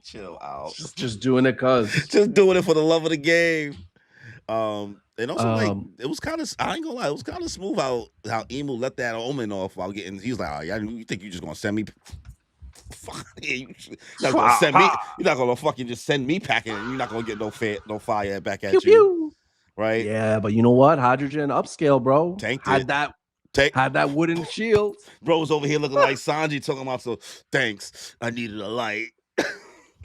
Chill out. Just doing it cause. Just doing it for the love of the game. And also like it was kind of, I ain't gonna lie, it was kind of smooth how Emu let that omen off while getting. He was like, "Oh yeah, you think you just gonna send me? Fuck you're not gonna send me. You're not gonna fucking just send me packing. And you're not gonna get no fire back at Pew, you, pew. right? Yeah, but you know what? Hydrogen upscale, bro. Tanked had it. that wooden shield. Bro was over here looking like Sanji talking about. So thanks, I needed a light.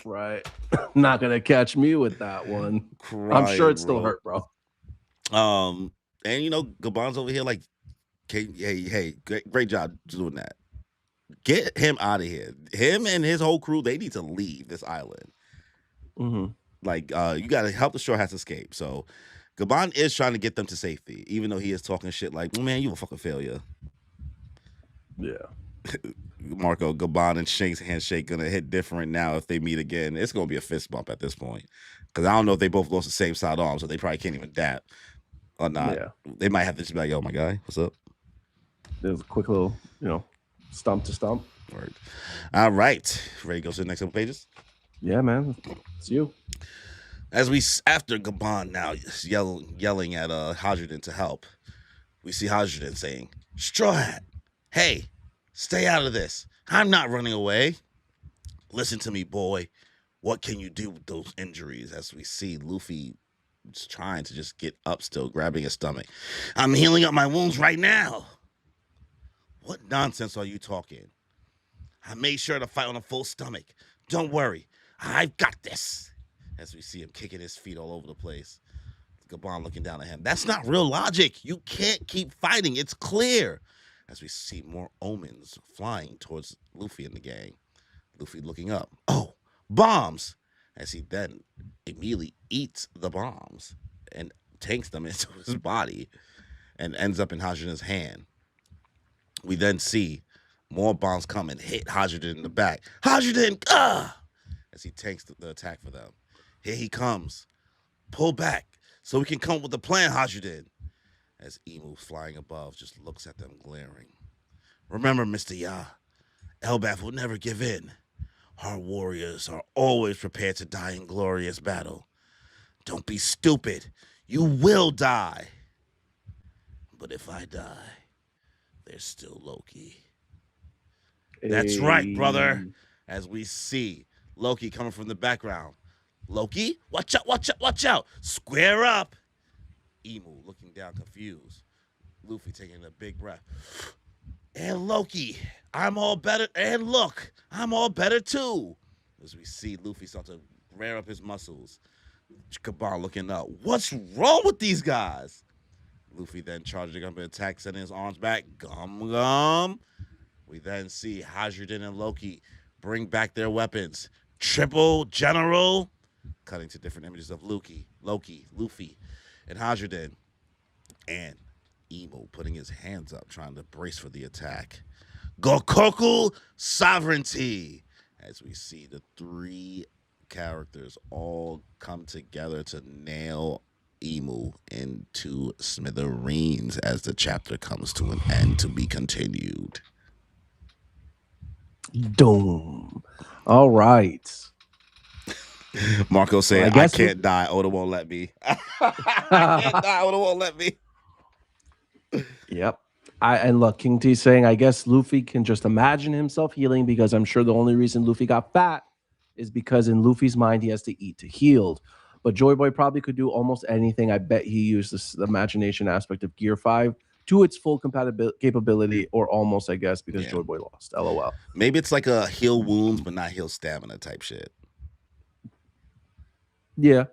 Right. Not gonna catch me with that one. I'm sure it still hurt, bro. And Gabon's over here like, hey, great job doing that. Get him out of here. Him and his whole crew, they need to leave this island. Mm-hmm. Like, you gotta help the Straw Hats escape. So Gabon is trying to get them to safety, even though he is talking shit like, man, you a fucking failure. Yeah. Marco, Gabon and Shank's handshake gonna hit different now if they meet again. It's gonna be a fist bump at this point. Because I don't know if they both lost the same side arm, so they probably can't even dap or not. Yeah. They might have to just be like, yo, my guy, what's up? There's a quick little, stump to stump. Word. All right. Ready to go to the next couple pages? Yeah, man. It's you. After Gabon now is yelling at Hydrogen to help, we see Hydrogen saying, Straw Hat, hey, stay out of this. I'm not running away. Listen to me, boy. What can you do with those injuries? As we see Luffy is trying to just get up still, grabbing his stomach. I'm healing up my wounds right now. What nonsense are you talking? I made sure to fight on a full stomach. Don't worry. I've got this. As we see him kicking his feet all over the place. Gabon looking down at him. That's not real logic. You can't keep fighting. It's clear. As we see more omens flying towards Luffy and the gang. Luffy looking up. Oh, bombs. As he then immediately eats the bombs and tanks them into his body and ends up in Hajina's hand. We then see more bombs come and hit Hajiden in the back. Hajiden, as he tanks the attack for them. Here he comes. Pull back so we can come up with a plan, Hajiden. As Emu flying above just looks at them glaring. Remember, Mr. Ya, ELBAPH will never give in. Our warriors are always prepared to die in glorious battle. Don't be stupid. You will die. But if I die, there's still Loki. That's right, brother. As we see Loki coming from the background. Loki, watch out, watch out, watch out. Square up. Emu looking down confused. Luffy taking a big breath. And Loki, I'm all better. And look, I'm all better too. As we see Luffy start to rear up his muscles. Gabon looking up. What's wrong with these guys? Luffy then charging up an attack, sending his arms back. Gum. We then see Hajiden and Loki bring back their weapons. Triple General. Cutting to different images of Loki, Luffy, and Hajiden. And Emo putting his hands up, trying to brace for the attack. Gokoku Sovereignty. As we see the three characters all come together to nail Emu into smithereens as the chapter comes to an end, to be continued. Doom. All right. Marco saying, I can't die. Oda won't let me. I can't die. Oda won't let me. Yep. And look, King T saying, I guess Luffy can just imagine himself healing because I'm sure the only reason Luffy got fat is because in Luffy's mind he has to eat to heal. But Joy Boy probably could do almost anything. I bet he used the imagination aspect of Gear 5 to its full capability, or almost, I guess, because Joy Boy lost. LOL. Maybe it's like a heal wounds but not heal stamina type shit. Yeah,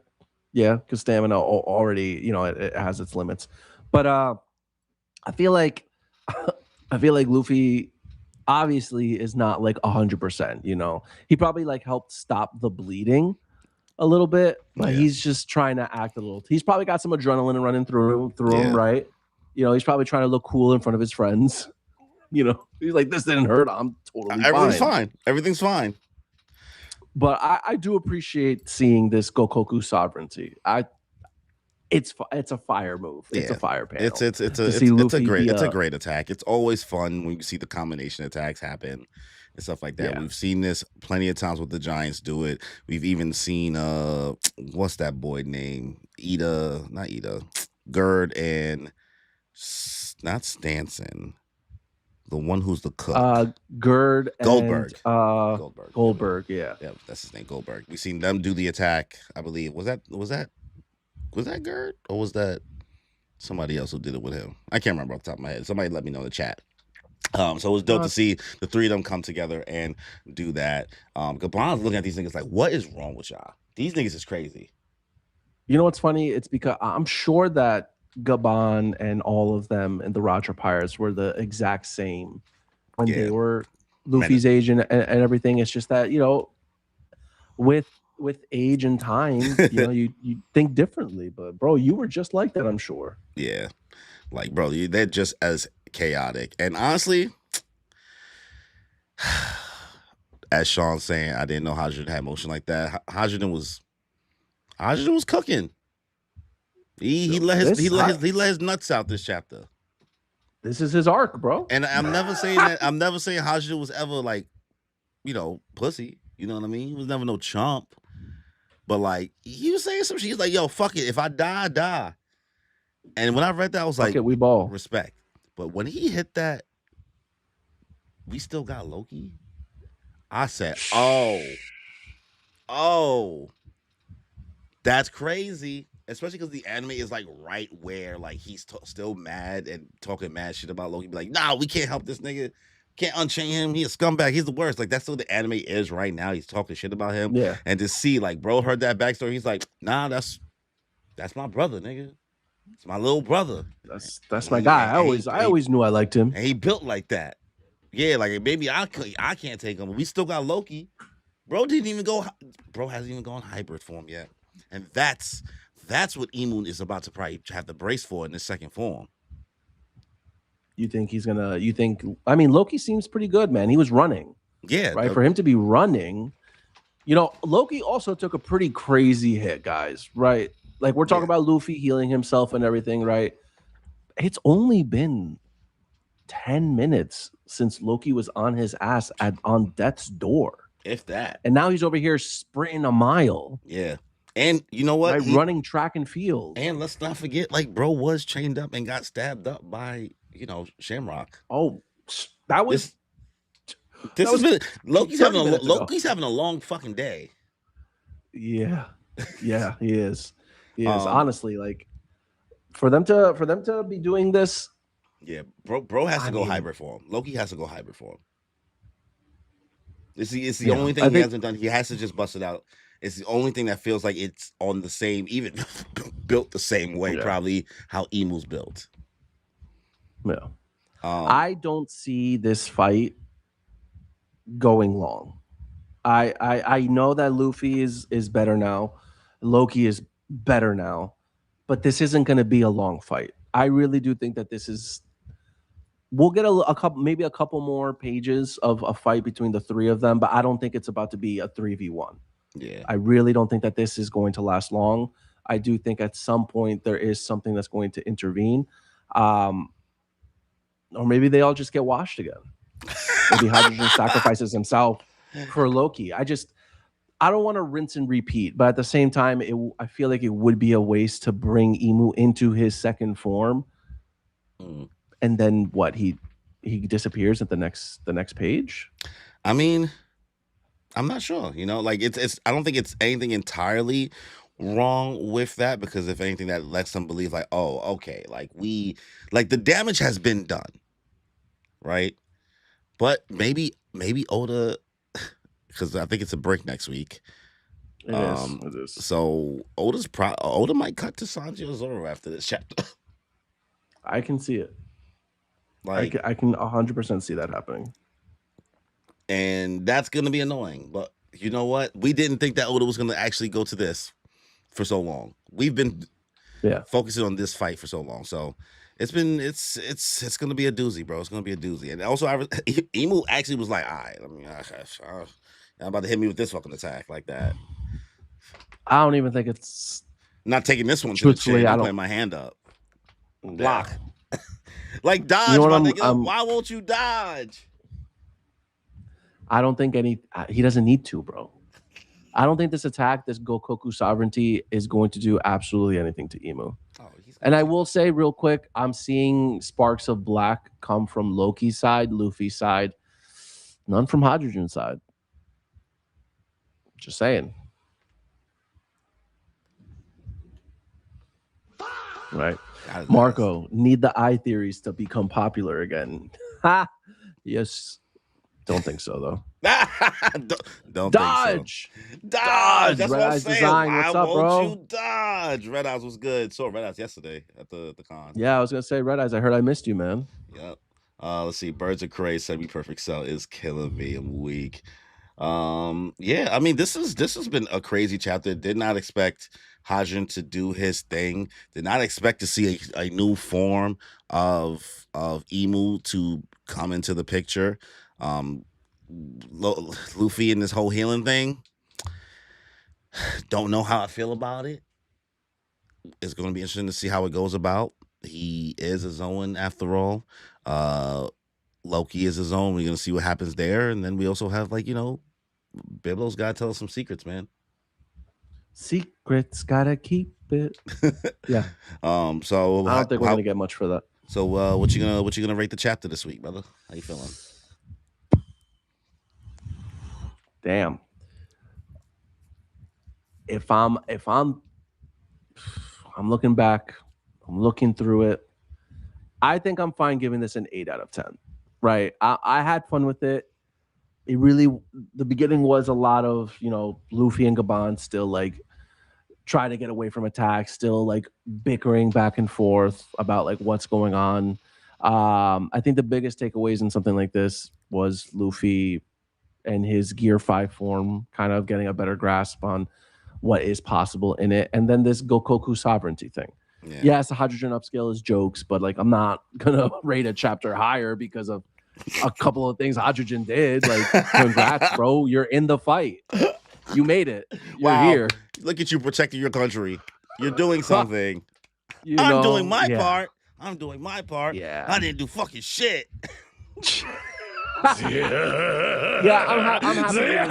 because stamina already, it has its limits. But I feel like Luffy obviously is not like 100%. He probably like helped stop the bleeding, a little bit, but Yeah. he's just trying to act a little. He's probably got some adrenaline running through Yeah. him, right? You know, he's probably trying to look cool in front of his friends. You know, he's like, this didn't hurt. I'm totally Everything's fine. fine. Everything's fine. But I do appreciate seeing this Gokoku sovereignty. It's a fire move. It's a fire panel. It's a great attack. It's always fun when you see the combination attacks happen and stuff like that. Yeah. We've seen this plenty of times with the Giants do it. We've even seen what's that boy name? Gerd and not Stanson. The one who's the cook. Gerd Goldberg. And, Goldberg, yeah. Yeah, that's his name, Goldberg. We've seen them do the attack, I believe. Was that Gerd? Or was that somebody else who did it with him? I can't remember off the top of my head. Somebody let me know in the chat. So it was dope to see the three of them come together and do that. Gabon's looking at these niggas like, what is wrong with y'all? These niggas is crazy. You know what's funny? It's because I'm sure that Gabon and all of them and the Roger Pirates were the exact same when they were Luffy's age and everything. It's just that, you know, with age and time, you know, you think differently. But bro, you were just like that, I'm sure. Yeah, like bro, they're just as chaotic. And honestly, as Sean's saying, I didn't know Hajiden had motion like that. Hajiden was cooking. He let his nuts out this chapter. This is his arc, bro. And I'm never saying that. I'm never saying Hajiden was ever like, you know, pussy. You know what I mean? He was never no chump. But like he was saying some shit. He's like, yo, fuck it. If I die, I die. And when I read that, I was like, we ball. Respect. But when he hit that, we still got Loki. I said, oh, that's crazy. Especially because the anime is like right where like he's still mad and talking mad shit about Loki. Be like, nah, we can't help this nigga. Can't unchain him. He's a scumbag. He's the worst. Like that's what the anime is right now. He's talking shit about him. Yeah. And to see like bro heard that backstory, he's like, nah, that's my brother, nigga. It's my little brother. That's my guy. I always knew I liked him. And he built like that. Yeah, like maybe I can't take him, but we still got Loki. Bro hasn't even gone hybrid form yet. And that's what Emu is about to probably have the brace for in this second form. I mean, Loki seems pretty good, man. He was running. Yeah. Right. For him to be running, you know, Loki also took a pretty crazy hit, guys. Right. Like we're talking about Luffy healing himself and everything, right? It's only been 10 minutes since Loki was on his ass on death's door. If that. And now he's over here sprinting a mile. Yeah. And you know what? Right, running track and field. And let's not forget, like, bro was chained up and got stabbed up by, you know, Shamrock. Oh, that was... Loki's having a long fucking day. Yeah. Yeah, he is. He is. Honestly, like, for them to be doing this... Yeah, bro has to go hybrid form. Loki has to go hybrid form. It's the only thing he hasn't done. He has to just bust it out. It's the only thing that feels like it's on the same, even built the same way, probably how Emu's built. Yeah. I don't see this fight going long. I know that Luffy is better now. Loki is better now. But this isn't going to be a long fight. I really do think that this is... We'll get a couple more pages of a fight between the three of them, but I don't think it's about to be a 3v1. Yeah. I really don't think that this is going to last long. I do think at some point there is something that's going to intervene. Or maybe they all just get washed again. Maybe Hydrogen sacrifices himself for Loki. I don't want to rinse and repeat, but at the same time, I feel like it would be a waste to bring Emu into his second form. And then what? He disappears at the next page? I mean, I'm not sure. You know, like it's. I don't think it's anything entirely wrong with that, because if anything, that lets them believe like, oh, okay, like the damage has been done, right? But maybe Oda, because I think it's a break next week. It is. So Oda might cut to Sanji or Zoro after this chapter. I can see it. Like I can 100% see that happening. And that's going to be annoying. But You know what? We didn't think that Oda was going to actually go to this for so long. We've been focusing on this fight for so long. So it's going to be a doozy, bro. It's going to be a doozy. And also, Emu actually was like, all right, I'm about to hit me with this fucking attack like that. I don't even think it's not taking this one to the chin. I'm putting my hand up. Block. Like dodge, you know my nigga. Why won't you dodge? I don't think he doesn't need to, bro. I don't think this attack, this Gokoku sovereignty, is going to do absolutely anything to Emu. And I will say real quick, I'm seeing sparks of black come from Loki's side, Luffy's side, none from Hydrogen's side. Just saying. Right. Marco, need the eye theories to become popular again. Ha! Yes. Don't think so, though. don't dodge. Think so. Dodge. That's Red what I'm Eyes saying. Design. What's up, bro? You dodge. Red Eyes was good. Saw Red Eyes yesterday at the con. Yeah, I was gonna say Red Eyes. I heard I missed you, man. Yep. Let's see. Birds of Prey, Semi-Perfect Cell is killing me. I'm weak. Yeah, I mean, this has been a crazy chapter. Did not expect Hajin to do his thing. Did not expect to see a new form of Emu to come into the picture. Luffy and this whole healing thing. Don't know how I feel about it. It's going to be interesting to see how it goes about. He is a Zoan after all. Loki is his own. We're going to see what happens there. And then we also have, like, you know, Biblo's got to tell us some secrets, man. Secrets, gotta keep it. Yeah. So I don't think we're going to get much for that. So what you gonna rate the chapter this week, brother? How you feeling? Damn. If I'm looking back, I'm looking through it. I think I'm fine giving this an 8 out of 10. Right. I had fun with it. It really, the beginning was a lot of, you know, Luffy and Gaban still like trying to get away from attacks, still like bickering back and forth about like what's going on. I think the biggest takeaways in something like this was Luffy and his Gear 5 form kind of getting a better grasp on what is possible in it. And then this Gokoku sovereignty thing. Yeah. Yes, the hydrogen upscale is jokes, but like I'm not gonna rate a chapter higher because of a couple of things Hydrogen did. Like, congrats, bro. You're in the fight. You made it. You're here. Look at you protecting your country. You're doing something. I'm doing my part. I'm doing my part. Yeah. I didn't do fucking shit. Yeah, I'm happy with it.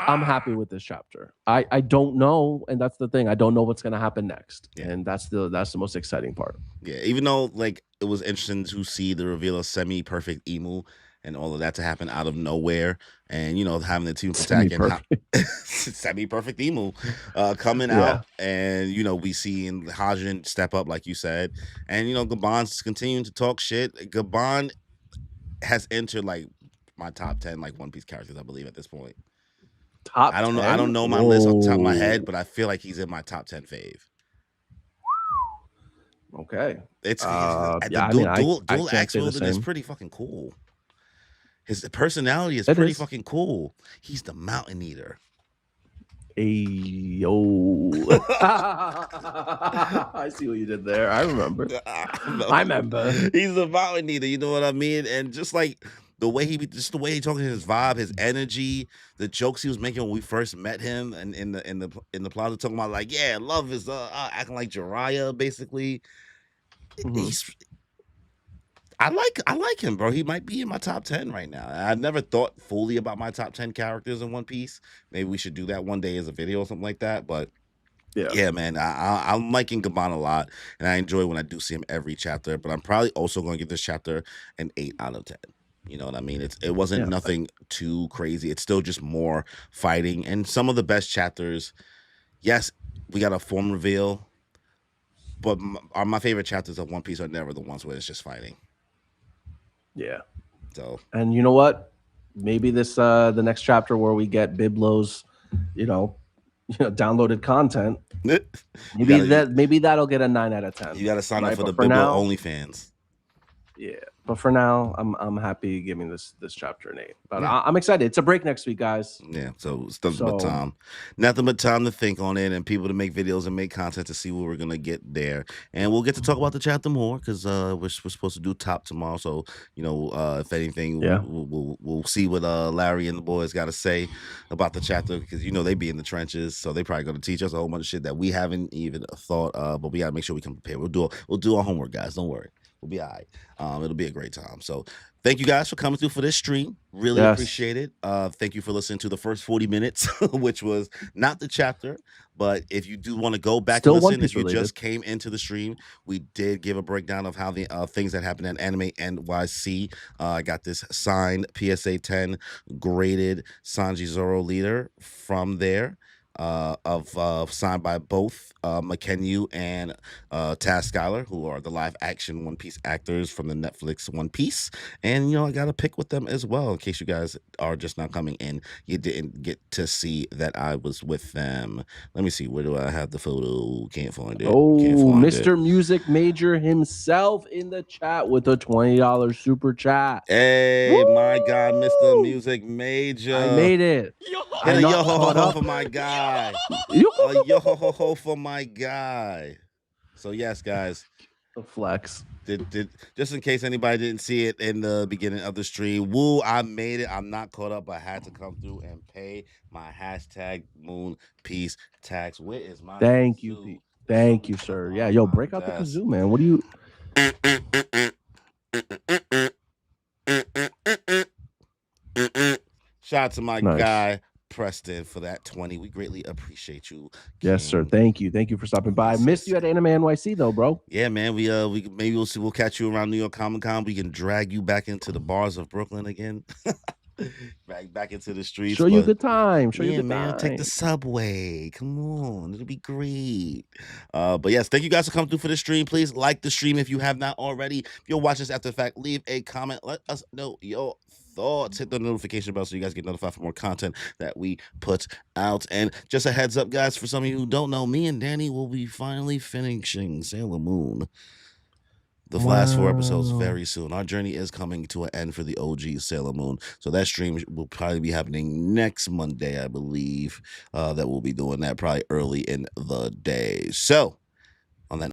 I'm happy with this chapter. I don't know, and that's the thing. I don't know what's gonna happen next, and that's the most exciting part. Yeah, even though like it was interesting to see the reveal of semi-perfect Emu and all of that to happen out of nowhere, and you know having the team attack and semi-perfect Emu coming out, and you know we see Hajin step up like you said, and you know Gaban's continuing to talk shit. Gaban has entered like my top 10 like One Piece characters, I believe, at this point. Top I don't know. 10? I don't know my list off the top of my head, but I feel like he's in my top 10 fave. Okay. It's dual axe wielding is pretty fucking cool. His personality is pretty fucking cool. He's the Mountain Eater. Yo. I see what you did there. I remember. I remember. He's the Mountain Eater. You know what I mean? And just like the way he talking, his vibe, his energy, the jokes he was making when we first met him, and in the plaza talking about like, yeah, love is acting like Jiraiya, basically. Mm-hmm. I like him, bro. He might be in my top 10 right now. I've never thought fully about my top 10 characters in One Piece. Maybe we should do that one day as a video or something like that. But yeah, man, I'm liking Gaban a lot, and I enjoy when I do see him every chapter. But I'm probably also going to give this chapter an 8 out of 10. You know what I mean? It wasn't nothing too crazy. It's still just more fighting, and some of the best chapters. Yes, we got a form reveal, but my favorite chapters of One Piece are never the ones where it's just fighting. Yeah. So, and you know what? Maybe this the next chapter where we get Biblo's, you know, downloaded content. Maybe that'll get a 9 out of 10. You got to sign up for the Biblo OnlyFans. Yeah, but for now, I'm happy giving this chapter an 8. But Yeah. I'm excited. It's a break next week, guys. Yeah, so it's nothing but time to think on it, and people to make videos and make content to see what we're gonna get there, and we'll get to talk about the chapter more because we're supposed to do top tomorrow. So if anything, Yeah. we'll see what Larry and the boys got to say about the chapter because they be in the trenches, so they probably gonna teach us a whole bunch of shit that we haven't even thought. But we gotta make sure we can prepare. We'll do our homework, guys. Don't worry, we'll be all right. It'll be a great time. So thank you guys for coming through for this stream. Really appreciate it. Thank you for listening to the first 40 minutes, which was not the chapter. But if you do want to go back and listen, if you just came into the stream, we did give a breakdown of how the things that happened at Anime NYC. I got this signed PSA 10 graded Sanji Zoro leader from there. Signed by both McKenyu and Taz Skylar, who are the live action One Piece actors from the Netflix One Piece. And I got to pick with them as well in case you guys are just not coming in. You didn't get to see that I was with them. Let me see, where do I have the photo? Can't find it. Mr. Music Major himself in the chat with a $20 super chat. Hey, Woo! My God, Mr. Music Major. I made it. Hit a yo-ho-ho for my guy. Yo-ho-ho for my guy. So yes, guys. The flex. Did just in case anybody didn't see it in the beginning of the stream, woo, I made it. I'm not caught up. I had to come through and pay my hashtag Moon Piece tax. Where is my Thank you, Pete. Thank you, sir. Yeah, yo, break out the kazoo, man. What do you... Shout out to my guy Preston for that 20. We greatly appreciate you. Yes, sir. Thank you. Thank you for stopping by. I missed you at Anime NYC though, bro. Yeah, man. We maybe we'll catch you around New York Comic Con. We can drag you back into the bars of Brooklyn again. back into the streets. Show you a good time. Show you a good man. time. Take the subway. Come on. It'll be great. But yes, thank you guys for coming through for the stream. Please like the stream if you have not already. If you're watching this after the fact, leave a comment. Let us know your thoughts. Hit the notification bell so you guys get notified for more content that we put out. And just a heads up, guys, for some of you who don't know, me and Danny will be finally finishing Sailor Moon. The last 4 episodes very soon. Our journey is coming to an end for the OG Sailor Moon. So that stream will probably be happening next Monday, I believe. That we'll be doing that probably early in the day. So